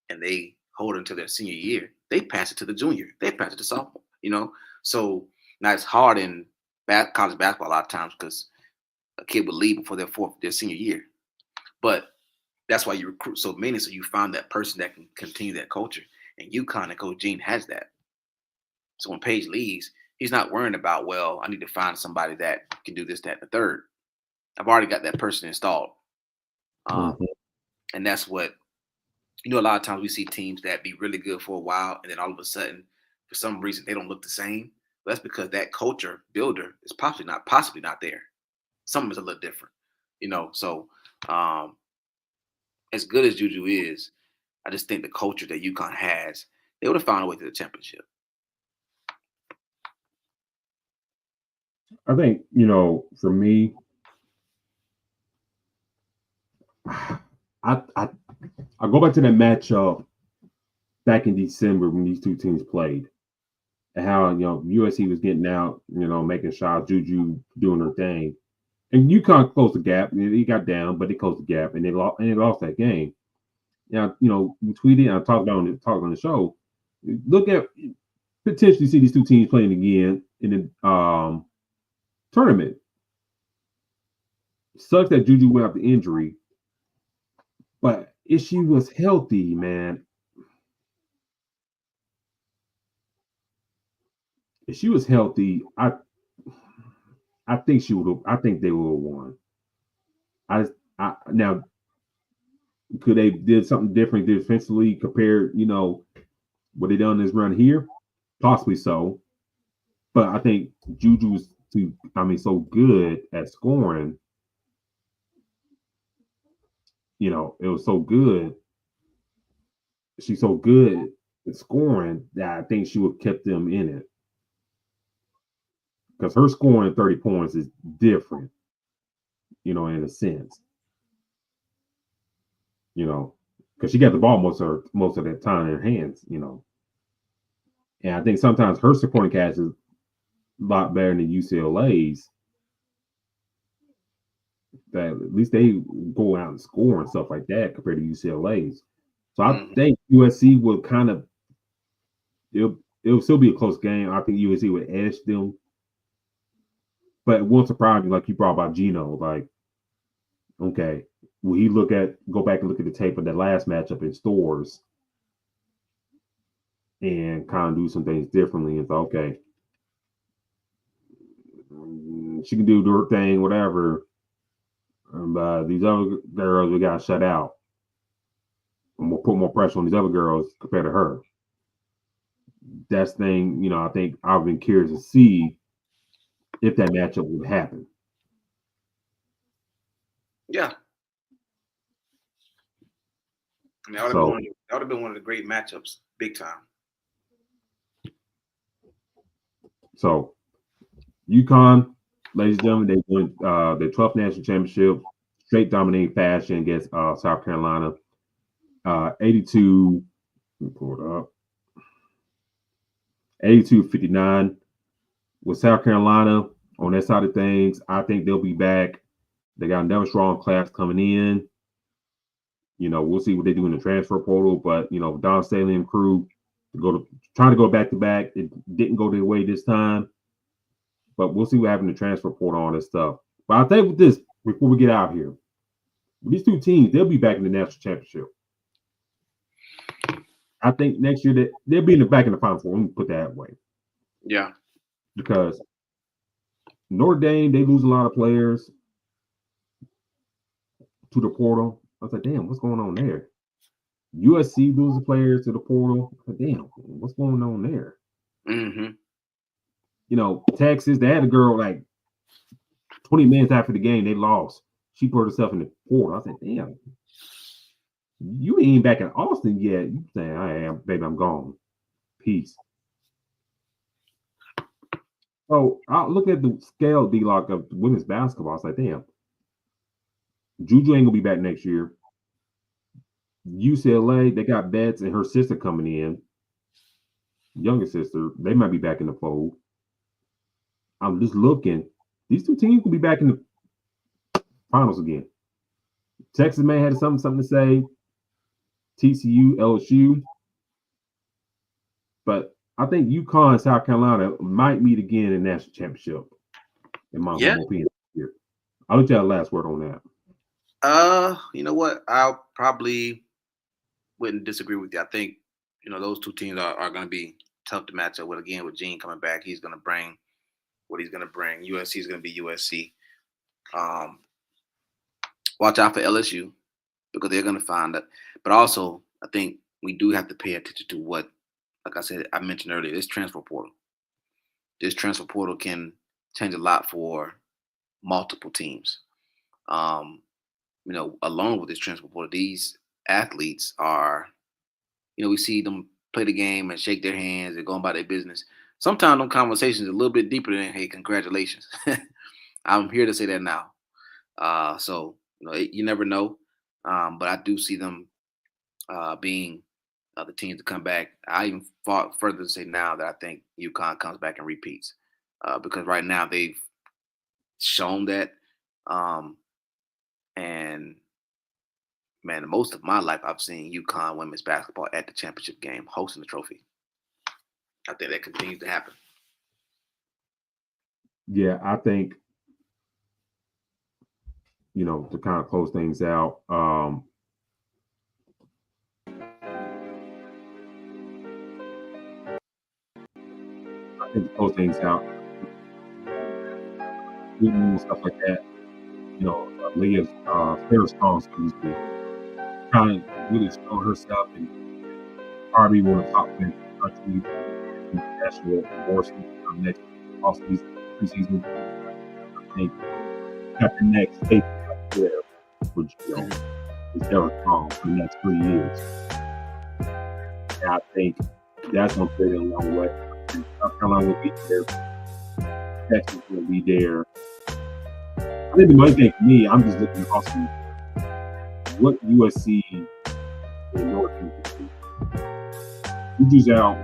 Speaker 2: and they hold it until their senior year, they pass it to the junior, they pass it to sophomore, you know? So now it's hard in college basketball a lot of times because a kid would leave before their senior year. But that's why you recruit so many, so you find that person that can continue that culture. And UConn and Coach Gene has that. So when Paige leaves, he's not worrying about, well, I need to find somebody that can do this, that, and the third. I've already got that person installed. And that's what, you know, a lot of times we see teams that be really good for a while, and then all of a sudden, for some reason, they don't look the same. But that's because that culture builder is possibly not there. something's a little different, So as good as Juju is, I just think the culture that UConn has, they would have found a way to the championship.
Speaker 1: I think, for me, I go back to that matchup back in December when these two teams played, and how USC was getting out, making shots, Juju doing her thing, and UConn closed the gap. They got down, but they closed the gap, and they lost that game. Now, we tweeted and I talked on the show. Look at potentially see these two teams playing again in the tournament. Sucks that Juju went out the injury, but if she was healthy, man. If she was healthy, I think she would have. I think they would have won. Now, could they did something different defensively compared, what they done this run here? Possibly so. But I think Juju's so good at scoring. It was so good. She's so good at scoring that I think she would have kept them in it. Because her scoring 30 points is different, in a sense. Because she got the ball most of that time in her hands, And I think sometimes her supporting cast is a lot better than UCLA's. That at least they go out and score and stuff like that compared to UCLA's. So I think USC will kind of it'll still be a close game. I think USC would edge them. But it won't surprise me, like you brought about Geno. Like, okay, will he go back and look at the tape of that last matchup in Stores and kind of do some things differently? And thought, okay, she can do her thing, whatever. But these other girls, we got to shut out. And we'll put more pressure on these other girls compared to her. That's the thing, I think I've been curious to see if that matchup would happen.
Speaker 2: Yeah. That would have been one of the great matchups, big time.
Speaker 1: So, UConn, ladies and gentlemen, they won their 12th national championship, straight dominating fashion against South Carolina. 82, let me pull it up. 82-59 with South Carolina on that side of things. I think they'll be back. They got another strong class coming in. We'll see what they do in the transfer portal, but Don Staley and crew trying to go back to back. It didn't go their way this time, but we'll see what happens in the transfer portal, all this stuff. But I'll tell you with this before we get out here. These two teams, they'll be back in the national championship. I think next year they'll be back in the Final Four. Let me put that way.
Speaker 2: Yeah.
Speaker 1: Because Notre Dame, they lose a lot of players to the portal. I was like, damn, what's going on there? USC loses players to the portal. I was like, damn, what's going on there?
Speaker 2: Mm-hmm.
Speaker 1: Texas, they had a girl like 20 minutes after the game, they lost. She put herself in the portal. I said, damn, you ain't back in Austin yet. You saying, I am, baby, I'm gone. Peace. So I look at the scale D-Lock of women's basketball. I was like, damn, Juju ain't gonna be back next year. UCLA, they got Betts and her sister coming in. Younger sister, they might be back in the fold. I'm just looking. These two teams will be back in the finals again. Texas may have something to say. TCU, LSU. But I think UConn and South Carolina might meet again in the national championship. In my humble opinion here. I'll let you have the last word on that.
Speaker 2: You know what? I'll probably wouldn't disagree with you. I think, those two teams are going to be tough to match up with. Again, with Gene coming back, he's going to bring what he's going to bring. USC is going to be USC. Watch out for LSU because they're going to find it. But also, I think we do have to pay attention to what, like I said, I mentioned earlier, this transfer portal. This transfer portal can change a lot for multiple teams. Along with this transfer portal, these athletes are, we see them play the game and shake their hands and go about their business. Sometimes them conversations are a little bit deeper than, hey, congratulations. I'm here to say that now. So you never know. But I do see them being the team to come back. I even fought further to say now that I think UConn comes back and repeats because right now they've shown that. And man, most of my life I've seen UConn women's basketball at the championship game hosting the trophy. I think that continues to happen.
Speaker 1: Yeah, I think, to kind of close things out, I think to close things out, and stuff like that, Leah's very strong, excuse me, trying to really show herself and probably one of the top players in the country in national awards next offseason, preseason. I think got the next tape up there for Geno is very strong for the next 3 years. And I think that's going to play a long way. South Carolina will be there. Texas will be there. I think the main thing for me, I'm just looking also what USC and North Carolina. You just out.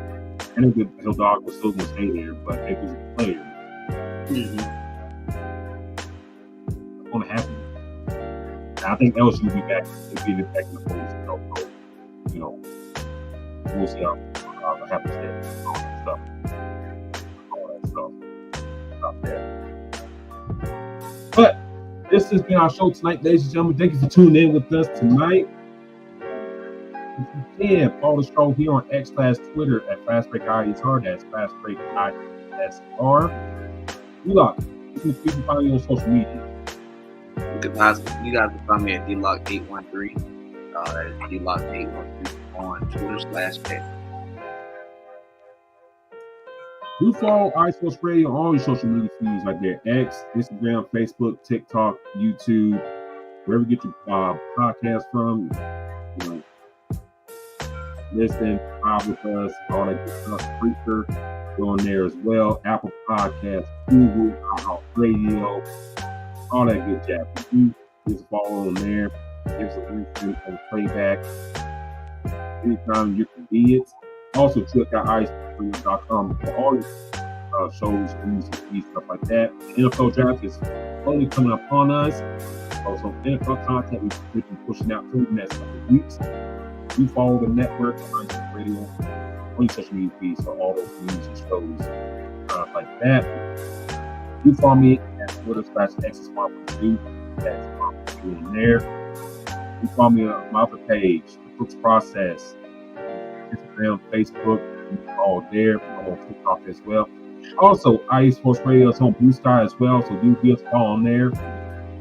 Speaker 1: I know the Hill Dog was still going to stay there, but if he's a player, it's going to happen. And I think LSU will be back. They'll be back in the polls. We'll see how happens there. All that stuff. Out there. But this has been our show tonight, ladies and gentlemen. Thank you for tuning in with us tonight. If you can, follow the show here on X/Twitter at FastBreakISR. That's FastBreakISR. Locke, you can find me on social media.
Speaker 2: You guys can find me at DLocke813. That is DLocke813 on Twitter/X.
Speaker 1: Do follow iSports Radio on all your social media feeds like there. X, Instagram, Facebook, TikTok, YouTube, wherever you get your podcast from. Listen, vibe with us, all that good stuff. Preacher, go on there as well. Apple Podcasts, Google, Radio, all that good jazz. Just follow on there. Give us a listen on playback anytime you convenient. Also, check out iSportsRadio.com for all your shows, music, stuff like that. The NFL draft is only coming up on us. So some NFL content we've been pushing out through the next couple of weeks. You follow the network on iSports Radio on your social media feeds for all those news and shows like that. You follow me at Twitter/XSmartPursuit. That's on there. You follow me on my other page, the Crooks Process. Instagram, Facebook, all there. I'm on TikTok as well. Also, iSports Radio is on Blue Sky as well, so do give us a call on there.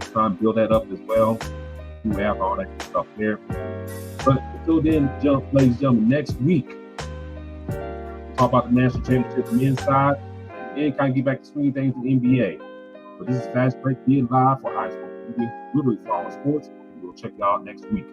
Speaker 1: Try and build that up as well. We have all that good stuff there. But until then, ladies and gentlemen, next week, we'll talk about the national championship men's side and kind of get back to swinging things in the NBA. But this is Fast Break, being live for iSports Radio, literally for all sports. We'll check you out next week.